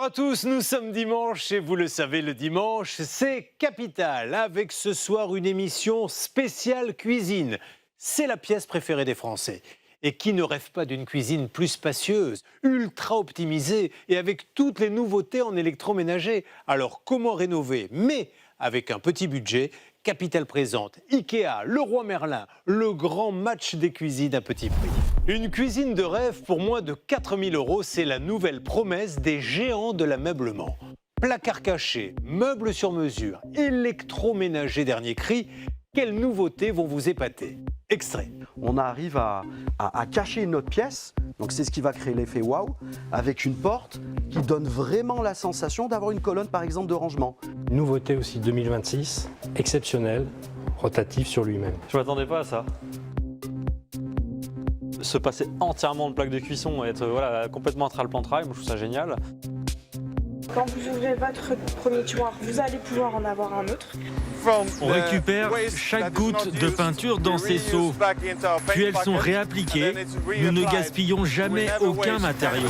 Bonjour à tous, nous sommes dimanche et vous le savez, le dimanche, c'est Capital avec ce soir une émission spéciale cuisine. C'est la pièce préférée des Français. Et qui ne rêve pas d'une cuisine plus spacieuse, ultra optimisée et avec toutes les nouveautés en électroménager? Alors comment rénover, mais avec un petit budget? Capital présente Ikea, Leroy Merlin, le grand match des cuisines à petit prix. Une cuisine de rêve pour moins de 4 000 €, c'est la nouvelle promesse des géants de l'ameublement. Placards cachés, meubles sur mesure, électroménager dernier cri, quelles nouveautés vont vous épater? Extrait. On arrive à cacher notre pièce, donc c'est ce qui va créer l'effet waouh, avec une porte qui donne vraiment la sensation d'avoir une colonne par exemple de rangement. Nouveauté aussi 2026, exceptionnelle, rotatif sur lui-même. Je m'attendais pas à ça. Se passer entièrement de plaque de cuisson et être complètement tralplantrail, moi je trouve ça génial. Quand vous ouvrez votre premier tiroir, vous allez pouvoir en avoir un autre. On récupère chaque goutte de peinture dans ces seaux, puis elles sont réappliquées. Nous ne gaspillons jamais aucun matériau.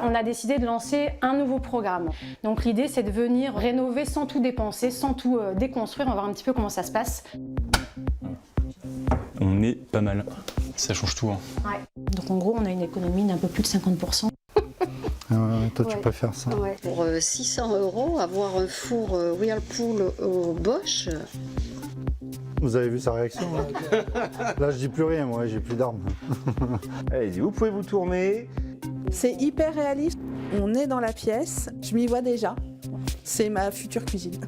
On a décidé de lancer un nouveau programme. Donc l'idée, c'est de venir rénover sans tout dépenser, sans tout déconstruire. On va voir un petit peu comment ça se passe. On est pas mal. Ça change tout. Hein. Ouais. Donc en gros, on a une économie d'un peu plus de 50%. Toi, tu peux faire ça. Ouais. Pour 600 €, avoir un four Whirlpool au Bosch. Vous avez vu sa réaction là, je dis plus rien, moi, j'ai plus d'armes. Allez-y, vous pouvez vous tourner. C'est hyper réaliste. On est dans la pièce, je m'y vois déjà. C'est ma future cuisine.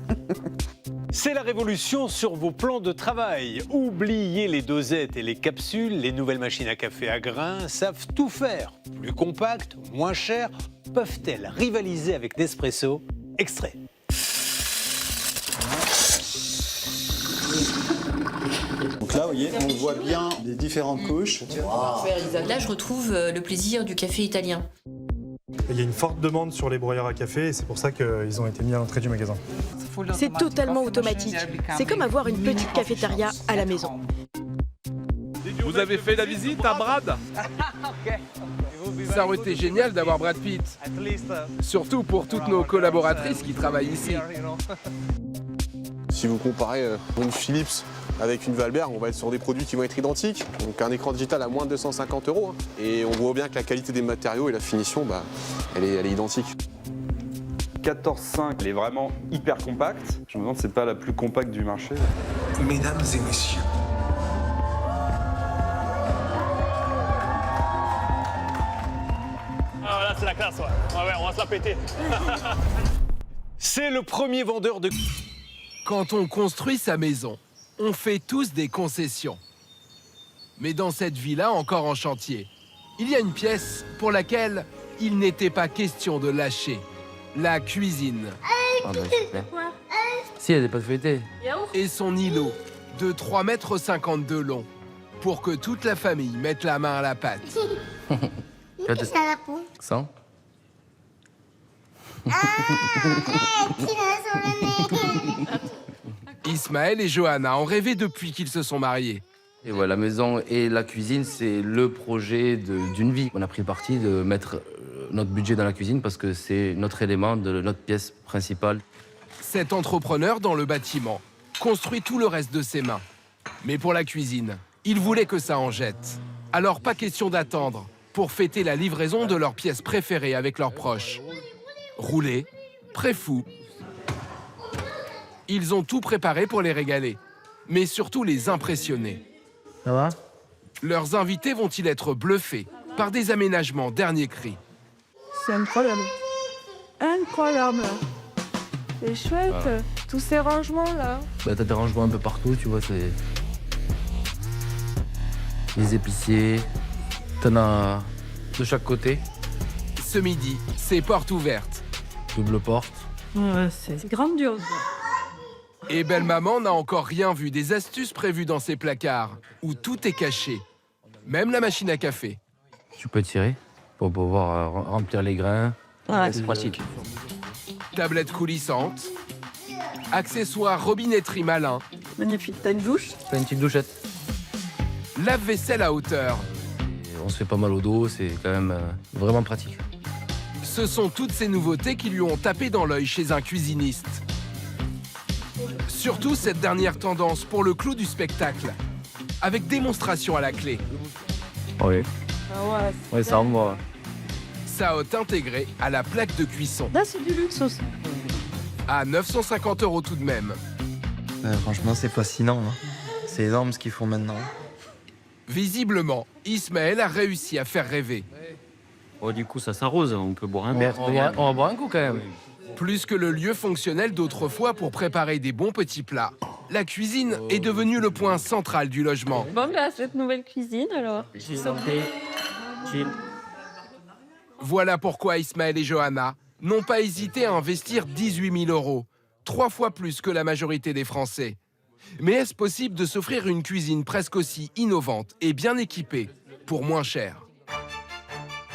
C'est la révolution sur vos plans de travail. Oubliez les dosettes et les capsules, les nouvelles machines à café à grains savent tout faire. Plus compactes, moins chères, peuvent-elles rivaliser avec Nespresso? Extrait. Donc là, vous voyez, on voit bien les différentes couches. Là, je retrouve le plaisir du café italien. Il y a une forte demande sur les broyeurs à café et c'est pour ça qu'ils ont été mis à l'entrée du magasin. C'est totalement automatique. C'est comme avoir une petite cafétéria à la maison. Vous avez fait la visite à Brad? Ça aurait été génial d'avoir Brad Pitt. Surtout pour toutes nos collaboratrices qui travaillent ici. Si vous comparez une Philips avec une Valbert, on va être sur des produits qui vont être identiques. Donc un écran digital à moins de 250 €. Hein. Et on voit bien que la qualité des matériaux et la finition, elle est identique. 14.5, elle est vraiment hyper compacte. Je me demande si c'est pas la plus compacte du marché. Mesdames et messieurs. Ah là c'est la classe, ouais, on va se la péter. C'est le premier vendeur de... Quand on construit sa maison, on fait tous des concessions. Mais dans cette villa encore en chantier, il y a une pièce pour laquelle il n'était pas question de lâcher. La cuisine. Si, il y a des pâtes feuilletées. Et son îlot de 3,50 m de long pour que toute la famille mette la main à la pâte. Qu'est-ce que la peau? Ça. Ismaël et Johanna ont rêvé depuis qu'ils se sont mariés. Et voilà, la maison et la cuisine, c'est le projet d'une vie. On a pris le parti de mettre notre budget dans la cuisine parce que c'est notre élément de notre pièce principale. Cet entrepreneur dans le bâtiment construit tout le reste de ses mains. Mais pour la cuisine, il voulait que ça en jette. Alors pas question d'attendre pour fêter la livraison de leurs pièces préférées avec leurs proches. Roulés, pré-fous. Ils ont tout préparé pour les régaler, mais surtout les impressionner. Ça va? Leurs invités vont-ils être bluffés par des aménagements dernier cri? C'est incroyable. Incroyable. C'est chouette. Ah. Tous ces rangements-là. Bah, t'as des rangements un peu partout, tu vois, c'est... Les épiciers, t'en as de chaque côté. Ce midi, c'est porte ouverte. Double porte. Ouais, c'est grandiose. Et belle-maman n'a encore rien vu des astuces prévues dans ces placards, où tout est caché, même la machine à café. Tu peux tirer pour pouvoir remplir les grains. Ouais. C'est pratique. Tablette coulissante, accessoires robinetterie malin. Magnifique. T'as une douche? T'as une petite douchette. Lave-vaisselle à hauteur. Et on se fait pas mal au dos, c'est quand même vraiment pratique. Ce sont toutes ces nouveautés qui lui ont tapé dans l'œil chez un cuisiniste. Surtout cette dernière tendance pour le clou du spectacle, avec démonstration à la clé. Oui. Oui, ça me va. Sahote intégré à la plaque de cuisson. Là, c'est du luxe aussi. À 950 € tout de même. Franchement, c'est fascinant. Hein. C'est énorme ce qu'ils font maintenant. Visiblement, Ismaël a réussi à faire rêver. Oh, du coup, ça s'arrose, on peut boire un coup. On va boire un coup quand même. Plus que le lieu fonctionnel d'autrefois pour préparer des bons petits plats, la cuisine est devenue le point central du logement. Bon, bah, cette nouvelle cuisine alors. Voilà pourquoi Ismaël et Johanna n'ont pas hésité à investir 18 000 €, 3 fois plus que la majorité des Français. Mais est-ce possible de s'offrir une cuisine presque aussi innovante et bien équipée pour moins cher?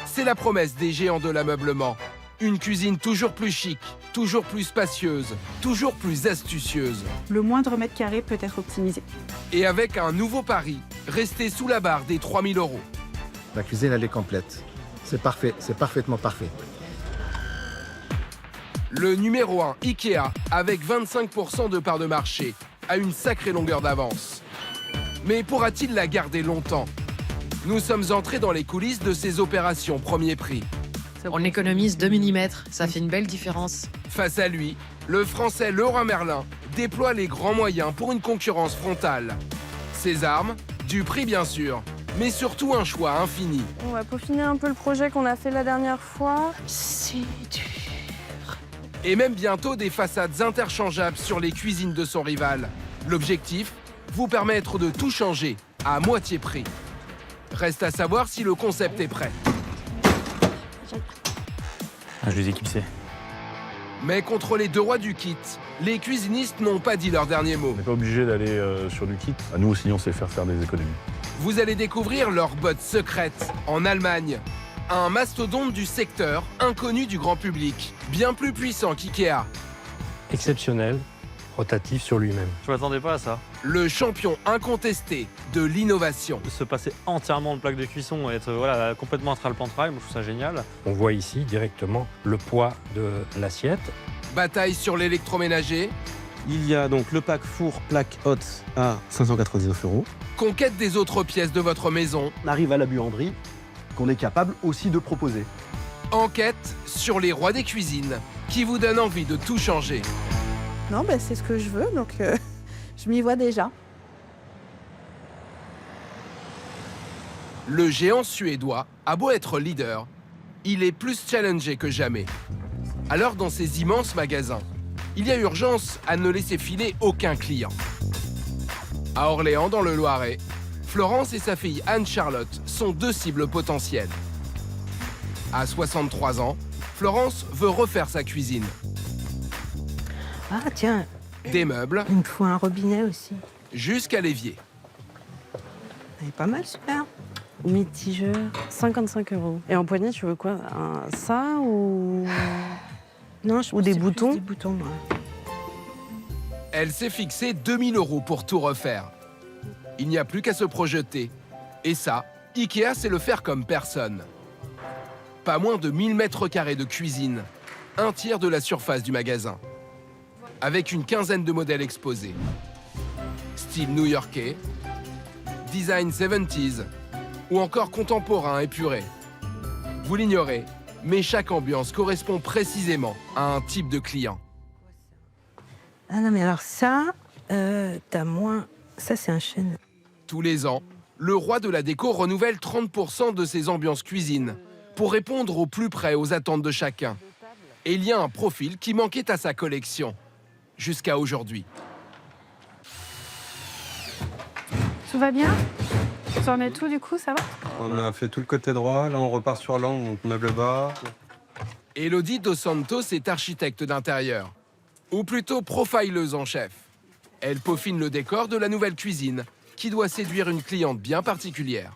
C'est la promesse des géants de l'ameublement. Une cuisine toujours plus chic, toujours plus spacieuse, toujours plus astucieuse. Le moindre mètre carré peut être optimisé. Et avec un nouveau pari, rester sous la barre des 3 000 €. La cuisine, elle est complète. C'est parfait, c'est parfaitement parfait. Le numéro 1, Ikea, avec 25% de part de marché, a une sacrée longueur d'avance. Mais pourra-t-il la garder longtemps? Nous sommes entrés dans les coulisses de ces opérations premier prix. On économise 2 mm, ça fait une belle différence. Face à lui, le Français Leroy Merlin déploie les grands moyens pour une concurrence frontale. Ses armes, du prix bien sûr, mais surtout un choix infini. On va peaufiner un peu le projet qu'on a fait la dernière fois. C'est dur. Et même bientôt des façades interchangeables sur les cuisines de son rival. L'objectif, vous permettre de tout changer à moitié prix. Reste à savoir si le concept est prêt. Je les ai clipsés. Mais contre les deux rois du kit, les cuisinistes n'ont pas dit leur dernier mot. On n'est pas obligé d'aller sur du kit. À nous aussi, on sait faire des économies. Vous allez découvrir leur botte secrète en Allemagne. Un mastodonte du secteur, inconnu du grand public, bien plus puissant qu'Ikea. Exceptionnel, rotatif sur lui-même. Je m'attendais pas à ça. Le champion incontesté de l'innovation. Se passer entièrement de plaque de cuisson et être complètement à le plan de travail, moi je trouve ça génial. On voit ici directement le poids de l'assiette. Bataille sur l'électroménager. Il y a donc le pack four plaque haute à 599 €. Conquête des autres pièces de votre maison. On arrive à la buanderie qu'on est capable aussi de proposer. Enquête sur les rois des cuisines qui vous donne envie de tout changer. Non, ben, c'est ce que je veux, donc je m'y vois déjà. Le géant suédois a beau être leader, il est plus challengé que jamais. Alors dans ces immenses magasins, il y a urgence à ne laisser filer aucun client. À Orléans, dans le Loiret, Florence et sa fille Anne-Charlotte sont deux cibles potentielles. À 63 ans, Florence veut refaire sa cuisine. Ah tiens, des meubles. Il me faut un robinet aussi. Jusqu'à l'évier. C'est pas mal, super. Mitigeur, 55 €. Et en poignée, tu veux quoi? Ça ou... Non, ou des boutons? Des boutons, ouais. Elle s'est fixé 2 000 € pour tout refaire. Il n'y a plus qu'à se projeter. Et ça, Ikea sait le faire comme personne. Pas moins de 1000 m² de cuisine, un tiers de la surface du magasin. Avec une quinzaine de modèles exposés. Style new-yorkais, design 70s ou encore contemporain épuré. Vous l'ignorez, mais chaque ambiance correspond précisément à un type de client. Ah non, mais alors ça, t'as moins... Ça, c'est un chêne. Tous les ans, le roi de la déco renouvelle 30% de ses ambiances cuisine pour répondre au plus près aux attentes de chacun. Et il y a un profil qui manquait à sa collection. Jusqu'à aujourd'hui. Tout va bien? Tu en es tout du coup, ça va? On a fait tout le côté droit, là on repart sur l'angle, donc meuble bas. Elodie Dos Santos est architecte d'intérieur, ou plutôt profileuse en chef. Elle peaufine le décor de la nouvelle cuisine, qui doit séduire une cliente bien particulière.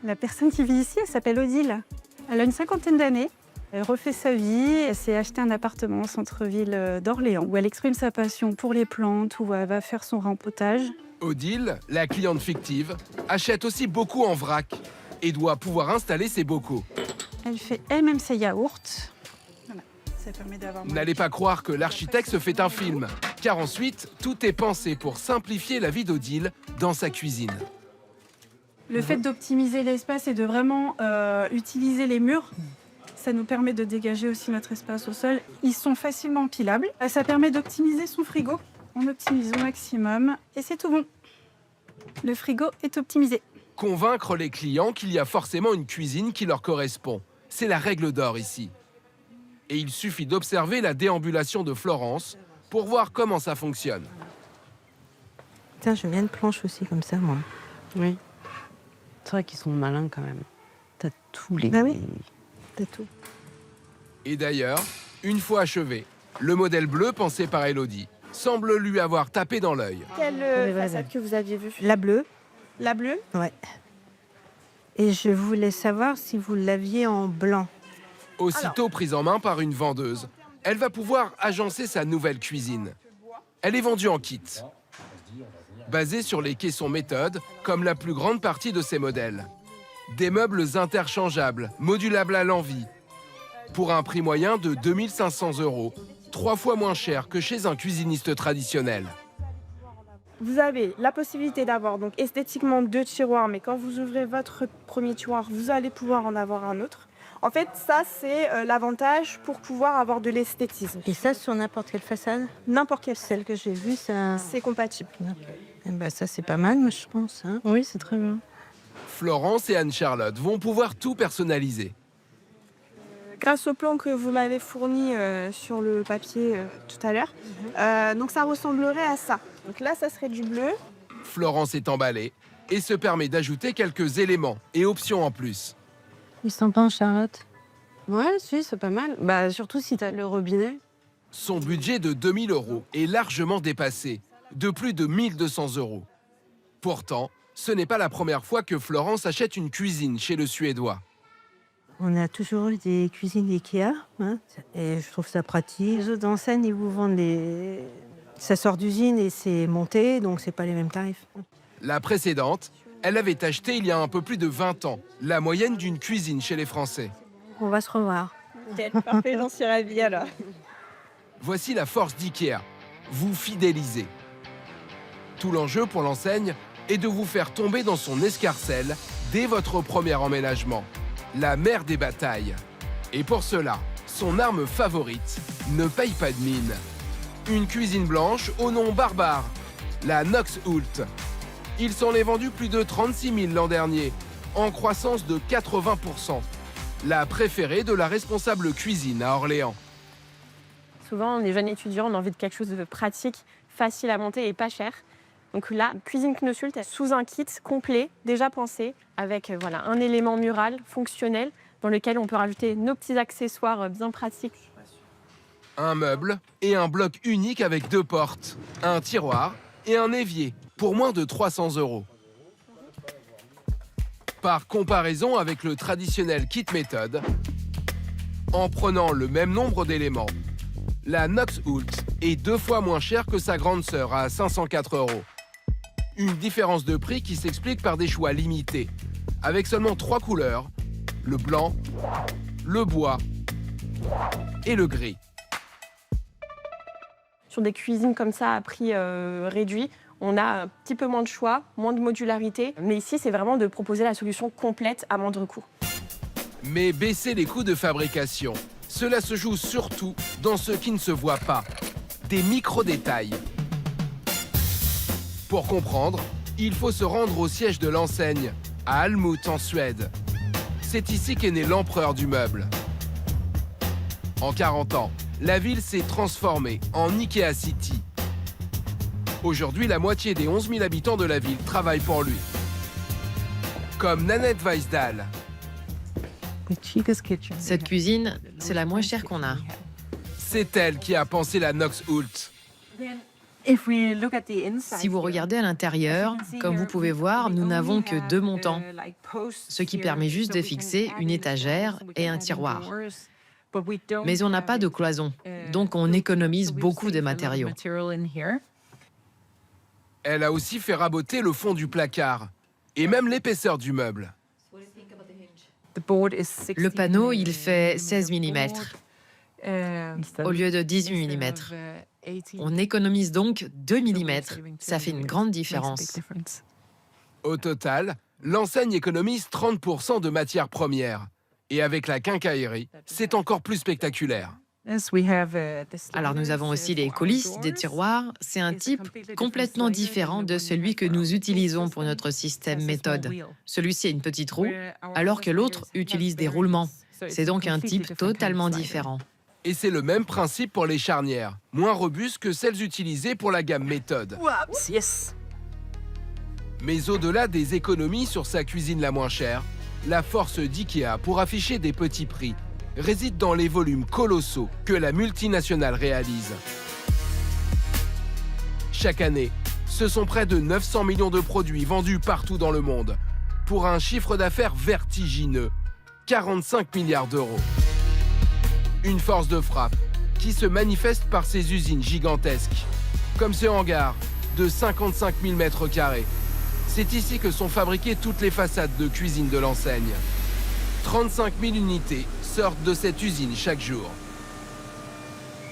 La personne qui vit ici, elle s'appelle Odile. Elle a une 50aine d'années. Elle refait sa vie, elle s'est acheté un appartement au centre-ville d'Orléans où elle exprime sa passion pour les plantes, où elle va faire son rempotage. Odile, la cliente fictive, achète aussi beaucoup en vrac et doit pouvoir installer ses bocaux. Elle fait elle-même ses yaourts. Voilà, ça permet d'avoir moins N'allez de- pas croire que l'architecte se fait un film, car ensuite, tout est pensé pour simplifier la vie d'Odile dans sa cuisine. Le fait d'optimiser l'espace et de vraiment utiliser les murs, ça nous permet de dégager aussi notre espace au sol. Ils sont facilement empilables. Ça permet d'optimiser son frigo. On optimise au maximum et c'est tout bon. Le frigo est optimisé. Convaincre les clients qu'il y a forcément une cuisine qui leur correspond. C'est la règle d'or ici. Et il suffit d'observer la déambulation de Florence pour voir comment ça fonctionne. Tiens, j'aime bien une planche aussi comme ça, moi. Oui. C'est vrai qu'ils sont malins quand même. T'as tous les... Ah oui, t'as tout. Et d'ailleurs, une fois achevé, le modèle bleu pensé par Élodie semble lui avoir tapé dans l'œil. Quelle façade que vous aviez vue? La bleue. La bleue? Ouais. Et je voulais savoir si vous l'aviez en blanc. Aussitôt prise en main par une vendeuse, elle va pouvoir agencer sa nouvelle cuisine. Elle est vendue en kit, basée sur les caissons méthode, comme la plus grande partie de ces modèles. Des meubles interchangeables, modulables à l'envie, pour un prix moyen de 2 500 €, 3 fois moins cher que chez un cuisiniste traditionnel. Vous avez la possibilité d'avoir donc esthétiquement 2 tiroirs, mais quand vous ouvrez votre premier tiroir, vous allez pouvoir en avoir un autre. En fait, ça, c'est l'avantage pour pouvoir avoir de l'esthétisme. Et ça, sur n'importe quelle façade? N'importe quelle. Celle que j'ai vue, ça... C'est compatible. Eh ben, ça, c'est pas mal, moi, je pense. Hein. Oui, c'est très bien. Florence et Anne-Charlotte vont pouvoir tout personnaliser. Grâce au plan que vous m'avez fourni sur le papier tout à l'heure, donc ça ressemblerait à ça. Donc là, ça serait du bleu. Florence est emballée et se permet d'ajouter quelques éléments et options en plus. Ils sont pas en Charlotte? Ouais, si, c'est pas mal. Bah, surtout si t'as le robinet. Son budget de 2 000 € est largement dépassé, de plus de 1 200 €. Pourtant, ce n'est pas la première fois que Florence achète une cuisine chez le Suédois. On a toujours eu des cuisines Ikea, hein, et je trouve ça pratique. Les autres enseignes, ils vous vendent les... Ça sort d'usine et c'est monté, donc c'est pas les mêmes tarifs. La précédente, elle avait acheté il y a un peu plus de 20 ans la moyenne d'une cuisine chez les Français. On va se revoir. Parfait, j'en suis ravie alors. Voici la force d'IKEA, vous fidéliser. Tout l'enjeu pour l'enseigne est de vous faire tomber dans son escarcelle dès votre premier emménagement, la mère des batailles. Et pour cela, son arme favorite ne paye pas de mine. Une cuisine blanche au nom barbare, la Knox Hult. Il s'en est vendu plus de 36 000 l'an dernier, en croissance de 80%. La préférée de la responsable cuisine à Orléans. Souvent, on est jeunes étudiants, on a envie de quelque chose de pratique, facile à monter et pas cher. Donc là, cuisine Knoss-Hult sous un kit complet, déjà pensé, avec voilà, un élément mural fonctionnel dans lequel on peut rajouter nos petits accessoires bien pratiques. Un meuble et un bloc unique avec 2 portes, un tiroir et un évier pour moins de 300 €. Par comparaison avec le traditionnel kit méthode, en prenant le même nombre d'éléments, la Knox Hult est 2 fois moins chère que sa grande sœur à 504 €. Une différence de prix qui s'explique par des choix limités, avec seulement 3 couleurs, le blanc, le bois et le gris. Sur des cuisines comme ça à prix réduit, on a un petit peu moins de choix, moins de modularité. Mais ici, c'est vraiment de proposer la solution complète à moindre coût. Mais baisser les coûts de fabrication, cela se joue surtout dans ce qui ne se voit pas, des micro-détails. Pour comprendre, il faut se rendre au siège de l'enseigne, à Almut en Suède. C'est ici qu'est né l'empereur du meuble. En 40 ans, la ville s'est transformée en Ikea City. Aujourd'hui, la moitié des 11 000 habitants de la ville travaillent pour lui. Comme Nanette Weisdahl. Cette cuisine, c'est la moins chère qu'on a. C'est elle qui a pensé la Knox Hult. Si vous regardez à l'intérieur, comme vous pouvez voir, nous n'avons que 2 montants, ce qui permet juste de fixer une étagère et un tiroir. Mais on n'a pas de cloison, donc on économise beaucoup de matériaux. Elle a aussi fait raboter le fond du placard et même l'épaisseur du meuble. Le panneau, il fait 16 mm au lieu de 18 mm. On économise donc 2 mm. Ça fait une grande différence. Au total, l'enseigne économise 30% de matières premières. Et avec la quincaillerie, c'est encore plus spectaculaire. Alors nous avons aussi les coulisses des tiroirs. C'est un type complètement différent de celui que nous utilisons pour notre système méthode. Celui-ci a une petite roue, alors que l'autre utilise des roulements. C'est donc un type totalement différent. Et c'est le même principe pour les charnières, moins robustes que celles utilisées pour la gamme méthode. Mais au-delà des économies sur sa cuisine la moins chère, la force d'IKEA pour afficher des petits prix réside dans les volumes colossaux que la multinationale réalise. Chaque année, ce sont près de 900 millions de produits vendus partout dans le monde, pour un chiffre d'affaires vertigineux, 45 milliards d'euros. Une force de frappe qui se manifeste par ses usines gigantesques, comme ce hangar de 55 000 mètres carrés. C'est ici que sont fabriquées toutes les façades de cuisine de l'enseigne. 35 000 unités sortent de cette usine chaque jour.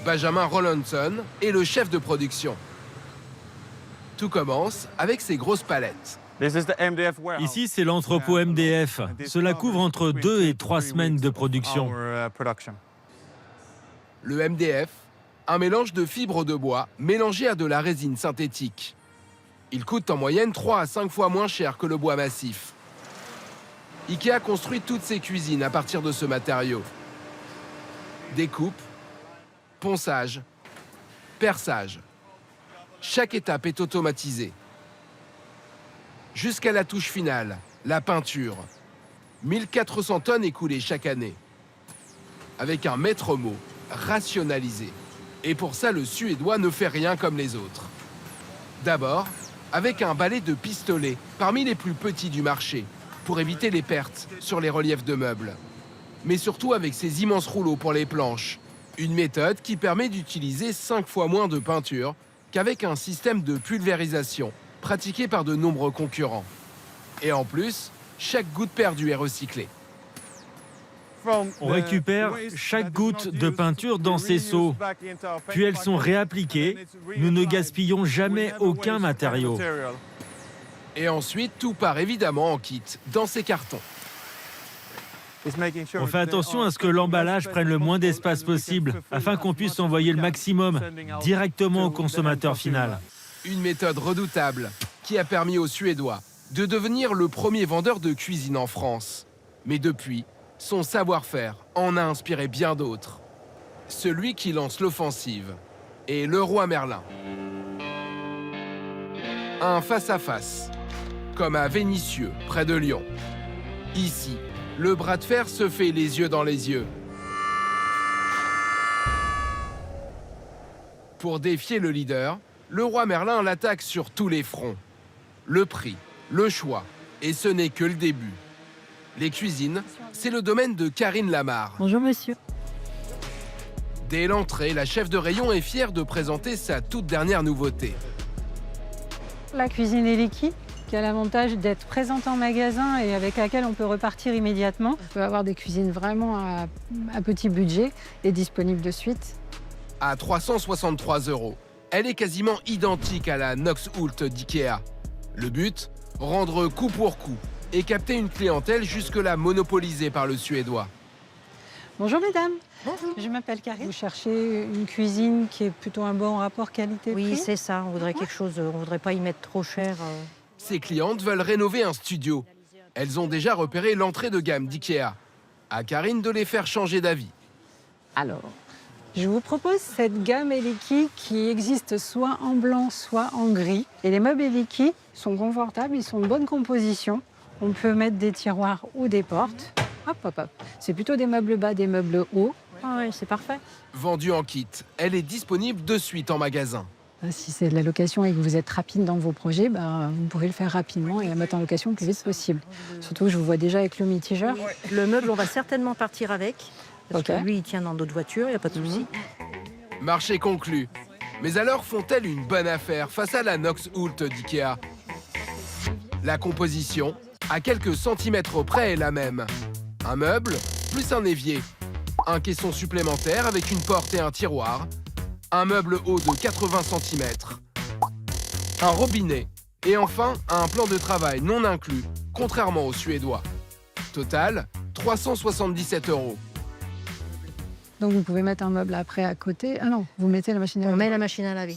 Benjamin Rollinson est le chef de production. Tout commence avec ces grosses palettes. Ici, c'est l'entrepôt MDF. Cela couvre entre 2 et 3 semaines de production. Le MDF, un mélange de fibres de bois mélangées à de la résine synthétique. Il coûte en moyenne 3 à 5 fois moins cher que le bois massif. IKEA construit toutes ses cuisines à partir de ce matériau. Découpe, ponçage, perçage. Chaque étape est automatisée. Jusqu'à la touche finale, la peinture. 1400 tonnes écoulées chaque année. Avec un maître mot rationalisé. Et pour ça, le Suédois ne fait rien comme les autres. D'abord, avec un balai de pistolet, parmi les plus petits du marché, pour éviter les pertes sur les reliefs de meubles. Mais surtout avec ces immenses rouleaux pour les planches. Une méthode qui permet d'utiliser 5 fois moins de peinture qu'avec un système de pulvérisation pratiqué par de nombreux concurrents. Et en plus, chaque goutte perdue est recyclée. On récupère chaque goutte de peinture dans ces seaux, puis elles sont réappliquées. Nous ne gaspillons jamais aucun matériau. Et ensuite, tout part évidemment en kit, dans ces cartons. On fait attention à ce que l'emballage prenne le moins d'espace possible, afin qu'on puisse envoyer le maximum directement au consommateur final. Une méthode redoutable qui a permis aux Suédois de devenir le premier vendeur de cuisine en France. Mais depuis, son savoir-faire en a inspiré bien d'autres. Celui qui lance l'offensive est Leroy Merlin. Un face-à-face, comme à Vénissieux, près de Lyon. Ici, le bras de fer se fait les yeux dans les yeux. Pour défier le leader, Leroy Merlin l'attaque sur tous les fronts. Le prix, le choix, et ce n'est que le début. Les cuisines, c'est le domaine de Karine Lamarre. Bonjour monsieur. Dès l'entrée, la chef de rayon est fière de présenter sa toute dernière nouveauté. La cuisine Eliki, qui a l'avantage d'être présente en magasin et avec laquelle on peut repartir immédiatement. On peut avoir des cuisines vraiment à petit budget et disponibles de suite. À 363 €, elle est quasiment identique à la Knox Hult d'IKEA. Le but, rendre coup pour coup et capter une clientèle jusque-là monopolisée par le Suédois. Bonjour mesdames. Bonjour. Je m'appelle Karine. Vous cherchez une cuisine qui est plutôt un bon rapport qualité-prix? Oui, c'est ça. On voudrait quelque chose, on voudrait pas y mettre trop cher. Ces clientes veulent rénover un studio. Elles ont déjà repéré l'entrée de gamme d'IKEA. À Karine de les faire changer d'avis. Alors, je vous propose cette gamme Eliki qui existe soit en blanc, soit en gris. Et les meubles Eliki sont confortables, ils sont de bonne composition. On peut mettre des tiroirs ou des portes. Hop, hop, hop. C'est plutôt des meubles bas, des meubles hauts. Ah oui, c'est parfait. Vendue en kit, elle est disponible de suite en magasin. Si c'est de la location et que vous êtes rapide dans vos projets, vous pouvez le faire rapidement et la mettre en location le plus vite possible. Surtout que je vous vois déjà avec le mitigeur. Le meuble, on va certainement partir avec. Parce que lui, il tient dans d'autres voitures, il n'y a pas de souci. Marché conclu. Mais alors font-elles une bonne affaire face à la Knox Hult d'IKEA? La composition, à quelques centimètres près, est la même. Un meuble, plus un évier. Un caisson supplémentaire avec une porte et un tiroir. Un meuble haut de 80 cm. Un robinet. Et enfin, un plan de travail non inclus, contrairement aux Suédois. Total, 377 €. Donc vous pouvez mettre un meuble après à côté. Ah non, vous mettez la machine à laver. On met la machine à laver.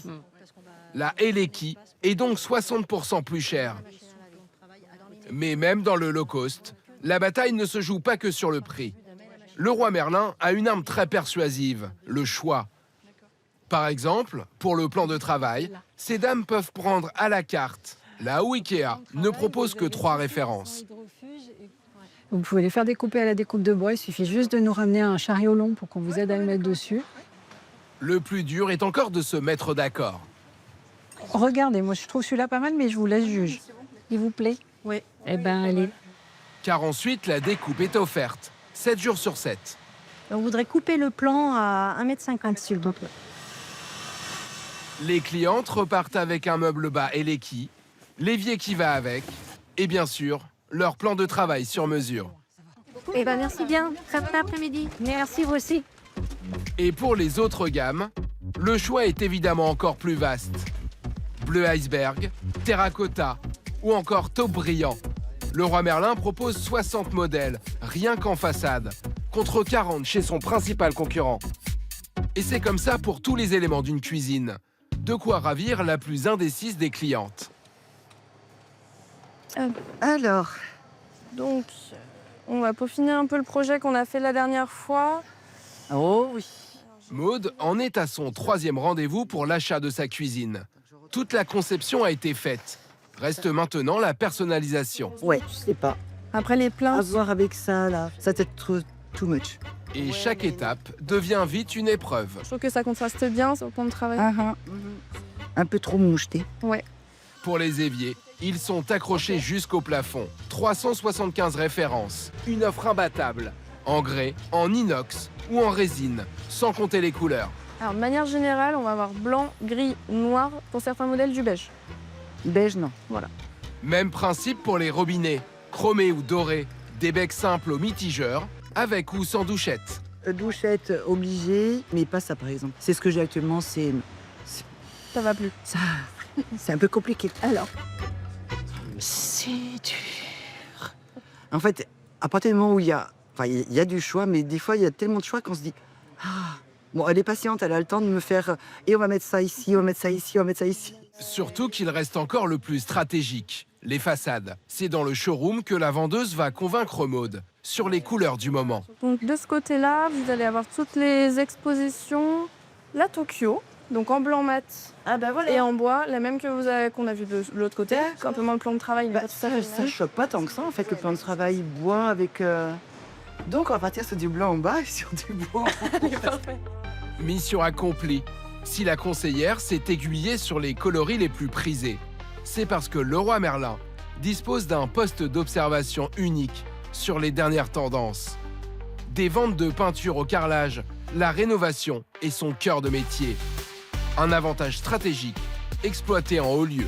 La Eleki est donc 60% plus chère. Mais même dans le low cost, la bataille ne se joue pas que sur le prix. Leroy Merlin a une arme très persuasive, le choix. Par exemple, pour le plan de travail, ces dames peuvent prendre à la carte, là où Ikea ne propose que 3 références. Vous pouvez les faire découper à la découpe de bois. Il suffit juste de nous ramener un chariot long pour qu'on vous aide à le mettre dessus. Le plus dur est encore de se mettre d'accord. Regardez, moi je trouve celui-là pas mal, mais je vous laisse juger. Il vous plaît? Oui. Eh ben allez. Car ensuite, la découpe est offerte, 7 jours sur 7. On voudrait couper le plan à 1,50 m, s'il vous plaît. Les clientes repartent avec un meuble bas Eleki, l'évier qui va avec, et bien sûr, leur plan de travail sur mesure. Eh ben merci bien. Très bon après-midi. Merci, vous aussi. Et pour les autres gammes, le choix est évidemment encore plus vaste. Bleu iceberg, terracotta ou encore taupe brillant. Leroy Merlin propose 60 modèles, rien qu'en façade, contre 40 chez son principal concurrent. Et c'est comme ça pour tous les éléments d'une cuisine. De quoi ravir la plus indécise des clientes. Alors, donc, on va peaufiner un peu le projet qu'on a fait la dernière fois. Oh oui. Maude en est à son 3e rendez-vous pour l'achat de sa cuisine. Toute la conception a été faite. Reste maintenant la personnalisation. Ouais, je sais pas. Après les plaintes. À voir avec ça, là. Ça peut être too much. Et chaque étape devient vite une épreuve. Je trouve que ça contraste bien sur le plan de travail. Un peu trop moucheté. Ouais. Pour les éviers, ils sont accrochés jusqu'au plafond. 375 références. Une offre imbattable. En grès, en inox ou en résine, sans compter les couleurs. Alors, de manière générale, on va avoir blanc, gris, noir, pour certains modèles du beige. Beige, non. Voilà. Même principe pour les robinets. Chromés ou dorés, des becs simples aux mitigeurs, avec ou sans douchette. Douchette obligée, mais pas ça par exemple. C'est ce que j'ai actuellement, c'est... Ça va plus. Ça... C'est un peu compliqué. Alors. C'est dur. En fait, à partir du moment où il y a du choix, mais des fois, il y a tellement de choix qu'on se dit... Ah, bon, elle est patiente, elle a le temps de me faire... Et on va mettre ça ici, on va mettre ça ici, on va mettre ça ici. Surtout qu'il reste encore le plus stratégique, les façades. C'est dans le showroom que la vendeuse va convaincre Maude sur les couleurs du moment. Donc de ce côté-là, vous allez avoir toutes les expositions. La Tokyo, donc en blanc mat et en bois, la même que qu'on a vue de l'autre côté. Simplement le plan de travail. Ça choque pas tant que ça, en fait, le plan de travail bois avec... Donc on va partir sur du blanc en bas et sur du bois en haut. Mission accomplie. Si la conseillère s'est aiguillée sur les coloris les plus prisés, c'est parce que Leroy Merlin dispose d'un poste d'observation unique sur les dernières tendances. Des ventes de peinture au carrelage, la rénovation est son cœur de métier. Un avantage stratégique, exploité en haut lieu.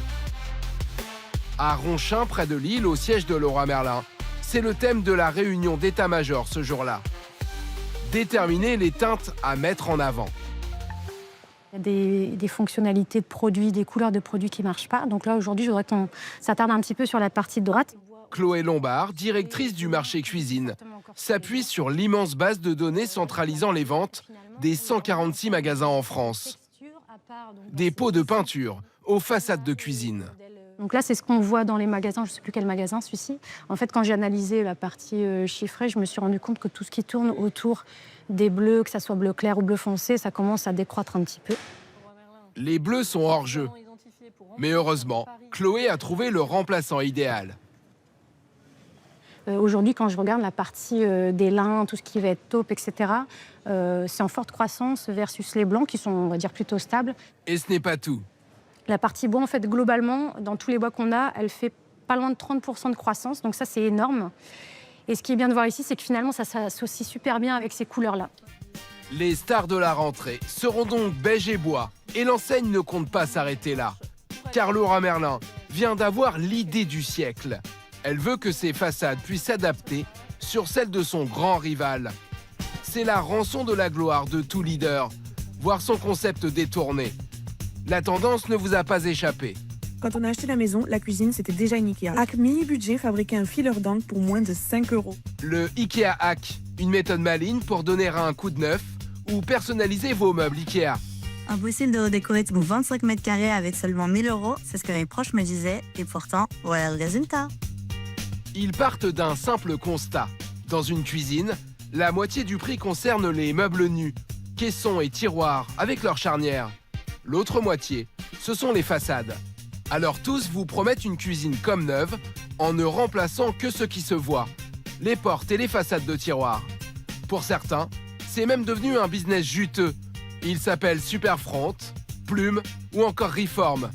À Ronchin, près de Lille, au siège de Leroy Merlin, c'est le thème de la réunion d'état-major ce jour-là. Déterminer les teintes à mettre en avant. Il y a des fonctionnalités de produits, des couleurs de produits qui ne marchent pas. Donc là, aujourd'hui, je voudrais qu'on s'attarde un petit peu sur la partie de droite. Chloé Lombard, directrice du marché cuisine, s'appuie sur l'immense base de données centralisant les ventes des 146 magasins en France. Des pots de peinture aux façades de cuisine. Donc là, c'est ce qu'on voit dans les magasins. Je ne sais plus quel magasin, celui-ci. En fait, quand j'ai analysé la partie chiffrée, je me suis rendu compte que tout ce qui tourne autour des bleus, que ça soit bleu clair ou bleu foncé, ça commence à décroître un petit peu. Les bleus sont hors jeu. Mais heureusement, Chloé a trouvé le remplaçant idéal. Aujourd'hui, quand je regarde la partie des lins, tout ce qui va être taupe, etc., c'est en forte croissance versus les blancs qui sont, on va dire, plutôt stables. Et ce n'est pas tout. La partie bois, en fait, globalement, dans tous les bois qu'on a, elle fait pas loin de 30% de croissance. Donc ça, c'est énorme. Et ce qui est bien de voir ici, c'est que finalement, ça s'associe super bien avec ces couleurs-là. Les stars de la rentrée seront donc beige et bois. Et l'enseigne ne compte pas s'arrêter là. Car Leroy Merlin vient d'avoir l'idée du siècle. Elle veut que ses façades puissent s'adapter sur celle de son grand rival. C'est la rançon de la gloire de tout leader, voir son concept détourné. La tendance ne vous a pas échappé. Quand on a acheté la maison, la cuisine, c'était déjà une Ikea. Hack mini-budget fabriquait un filler d'angle pour moins de 5 €. Le Ikea Hack, une méthode maligne pour donner un coup de neuf ou personnaliser vos meubles Ikea. Impossible de redécorer tout 25 mètres carrés avec seulement 1 000 €, c'est ce que mes proches me disaient, et pourtant, voilà le résultat. Ils partent d'un simple constat. Dans une cuisine, la moitié du prix concerne les meubles nus, caissons et tiroirs avec leurs charnières. L'autre moitié, ce sont les façades. Alors tous vous promettent une cuisine comme neuve, en ne remplaçant que ce qui se voit, les portes et les façades de tiroirs. Pour certains, c'est même devenu un business juteux. Il s'appelle Superfront, Plume ou encore Reform.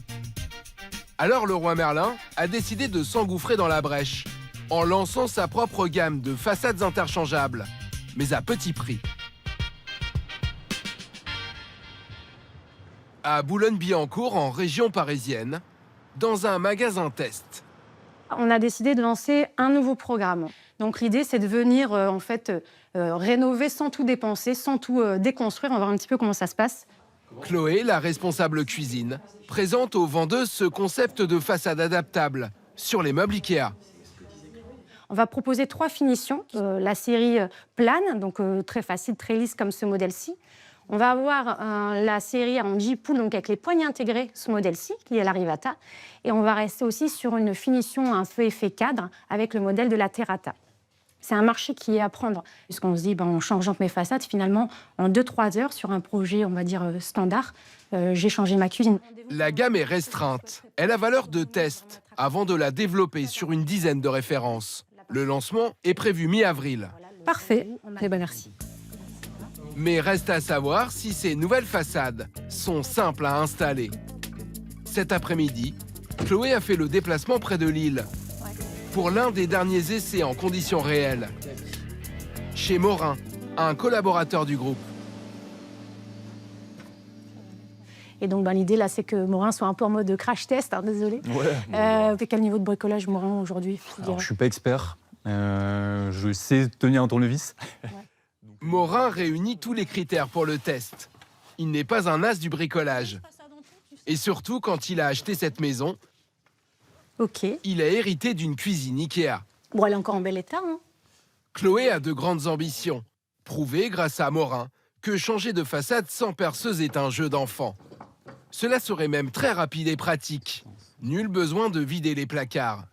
Alors le roi Merlin a décidé de s'engouffrer dans la brèche, en lançant sa propre gamme de façades interchangeables, mais à petit prix. À Boulogne-Billancourt, en région parisienne, dans un magasin test. On a décidé de lancer un nouveau programme. Donc l'idée, c'est de venir rénover sans tout dépenser, sans tout déconstruire. On va voir un petit peu comment ça se passe. Chloé, la responsable cuisine, présente aux vendeuses ce concept de façade adaptable sur les meubles Ikea. On va proposer 3 finitions. La série plane, donc très facile, très lisse comme ce modèle-ci. On va avoir la série en J-Pool, donc avec les poignées intégrées, ce modèle-ci, qui est la Rivata. Et on va rester aussi sur une finition un peu effet cadre avec le modèle de la Terrata. C'est un marché qui est à prendre. Puisqu'on se dit, en changeant mes façades, finalement, en 2-3 heures, sur un projet, on va dire, standard, j'ai changé ma cuisine. La gamme est restreinte. Elle a valeur de test, avant de la développer sur une dizaine de références. Le lancement est prévu mi-avril. Parfait. Eh ben, merci. Mais reste à savoir si ces nouvelles façades sont simples à installer. Cet après-midi, Chloé a fait le déplacement près de Lille pour l'un des derniers essais en conditions réelles. Chez Morin, un collaborateur du groupe. Et donc l'idée là, c'est que Morin soit un peu en mode crash test, désolé. Ouais. Quel niveau de bricolage Morin aujourd'hui? Alors, je ne suis pas expert. Je sais tenir un tournevis. Morin réunit tous les critères pour le test. Il n'est pas un as du bricolage. Et surtout, quand il a acheté cette maison, il a hérité d'une cuisine Ikea. Bon, elle est encore en bel état. Hein. Chloé a de grandes ambitions. Prouver, grâce à Morin, que changer de façade sans perceuse est un jeu d'enfant. Cela serait même très rapide et pratique. Nul besoin de vider les placards.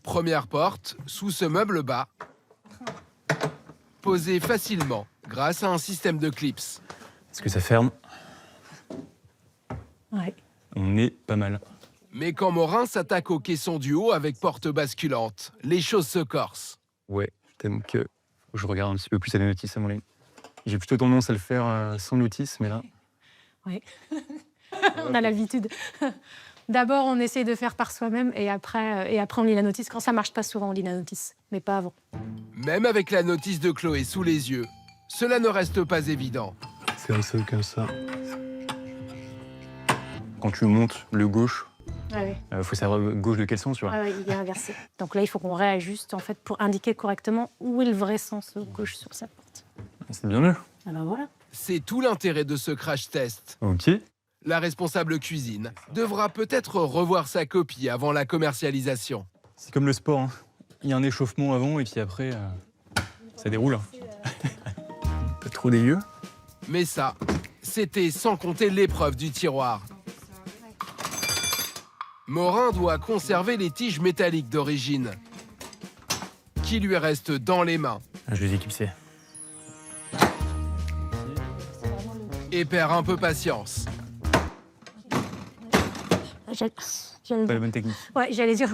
Première porte, sous ce meuble bas, posée facilement grâce à un système de clips. Est-ce que ça ferme? Ouais. On est pas mal. Mais quand Morin s'attaque au caisson du haut avec porte basculante, les choses se corsent. Ouais, t'aimes que je regarde un petit peu plus à la notice à mon ligne. J'ai plutôt tendance à le faire sans notice, mais là... Oui. On a l'habitude. D'abord, on essaye de faire par soi-même et après, on lit la notice. Quand ça marche pas souvent, on lit la notice, mais pas avant. Même avec la notice de Chloé sous les yeux, cela ne reste pas évident. C'est un seul comme ça. Quand tu montes le gauche, faut savoir gauche de quel sens, tu vois. Il est inversé. Donc là, il faut qu'on réajuste en fait pour indiquer correctement où est le vrai sens gauche sur sa porte. C'est bien mieux. Ah ben voilà. C'est tout l'intérêt de ce crash test. Ok. La responsable cuisine devra peut-être revoir sa copie avant la commercialisation. C'est comme le sport, hein. Il y a un échauffement avant et puis après, ça déroule. Pas trop dégueu. Mais ça, c'était sans compter l'épreuve du tiroir. Morin doit conserver les tiges métalliques d'origine, qui lui restent dans les mains. Je les ai clipsées. Et perd un peu patience. Pas la bonne technique. Ouais, j'allais dire,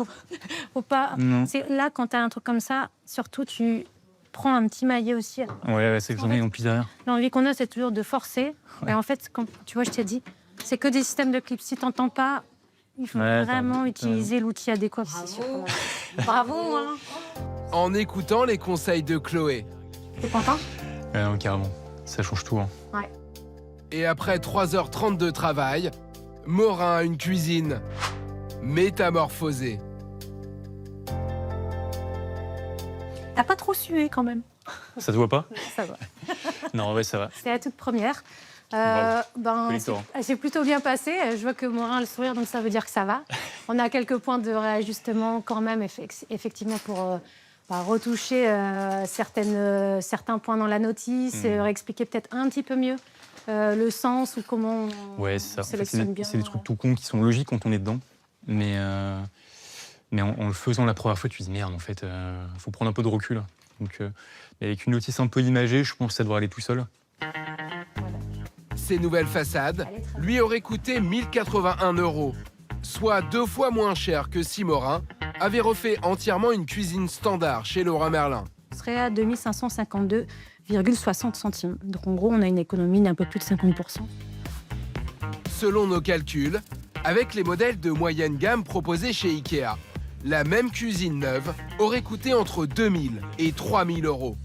faut pas. Non. C'est là, quand tu as un truc comme ça, surtout, tu prends un petit maillet aussi. Ouais, c'est que j'en ai en plus derrière. L'envie qu'on a, c'est toujours de forcer. Et en fait, quand, tu vois, je t'ai dit, c'est que des systèmes de clips. Si tu n'entends pas, il faut vraiment utiliser l'outil adéquat. Bravo, hein. En écoutant les conseils de Chloé. T'es content? Non, carrément. Ça change tout. Hein. Ouais. Et après 3h30 de travail, Morin a une cuisine métamorphosée. T'as pas trop sué quand même. Ça te voit pas? Ça va. Non, ouais, ça va. C'était la toute première. Collector. C'est plutôt bien passé. Je vois que Morin a le sourire, donc ça veut dire que ça va. On a quelques points de réajustement quand même, effectivement, pour retoucher certains points dans la notice, réexpliquer peut-être un petit peu mieux le sens ou comment Ouais, c'est ça. on sélectionne bien. C'est des trucs tout cons qui sont logiques quand on est dedans. Mais en le faisant la première fois, tu te dis merde, en fait, faut prendre un peu de recul. Donc, avec une notice un peu imagée, je pense que ça devrait aller tout seul. Ces nouvelles façades lui auraient coûté 1 081 €, soit 2 fois moins cher que si Morin avait refait entièrement une cuisine standard chez Leroy Merlin. On serait à 2 552,60 centimes. Donc en gros, on a une économie d'un peu plus de 50%. Selon nos calculs, avec les modèles de moyenne gamme proposés chez Ikea, la même cuisine neuve aurait coûté entre 2 000 et 3 000 €.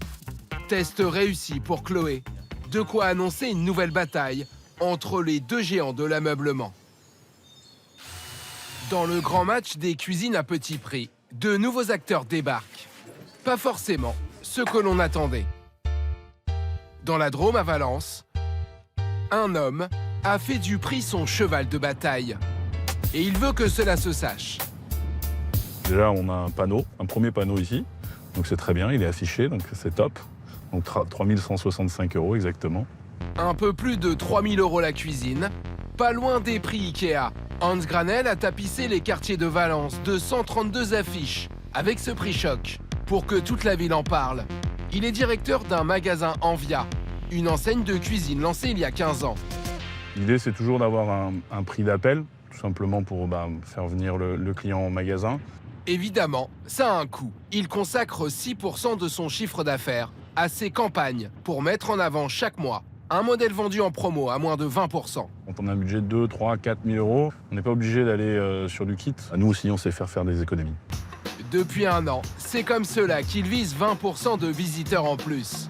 Test réussi pour Chloé. De quoi annoncer une nouvelle bataille entre les deux géants de l'ameublement. Dans le grand match des cuisines à petit prix, de nouveaux acteurs débarquent. Pas forcément ce que l'on attendait. Dans la Drôme à Valence, un homme a fait du prix son cheval de bataille. Et il veut que cela se sache. Déjà, on a un panneau, un premier panneau ici. Donc c'est très bien, il est affiché, donc c'est top. Donc 3 165 € exactement. Un peu plus de 3 000 € la cuisine, pas loin des prix Ikea. Hans Granel a tapissé les quartiers de Valence de 132 affiches avec ce prix choc pour que toute la ville en parle. Il est directeur d'un magasin Envia, une enseigne de cuisine lancée il y a 15 ans. L'idée, c'est toujours d'avoir un prix d'appel, tout simplement pour faire venir le client au magasin. Évidemment, ça a un coût. Il consacre 6% de son chiffre d'affaires à ses campagnes pour mettre en avant chaque mois un modèle vendu en promo à moins de 20%. Quand on a un budget de 2, 3, 4 000 €, on n'est pas obligé d'aller sur du kit. Nous aussi, on sait faire des économies. Depuis un an, c'est comme cela qu'il vise 20% de visiteurs en plus.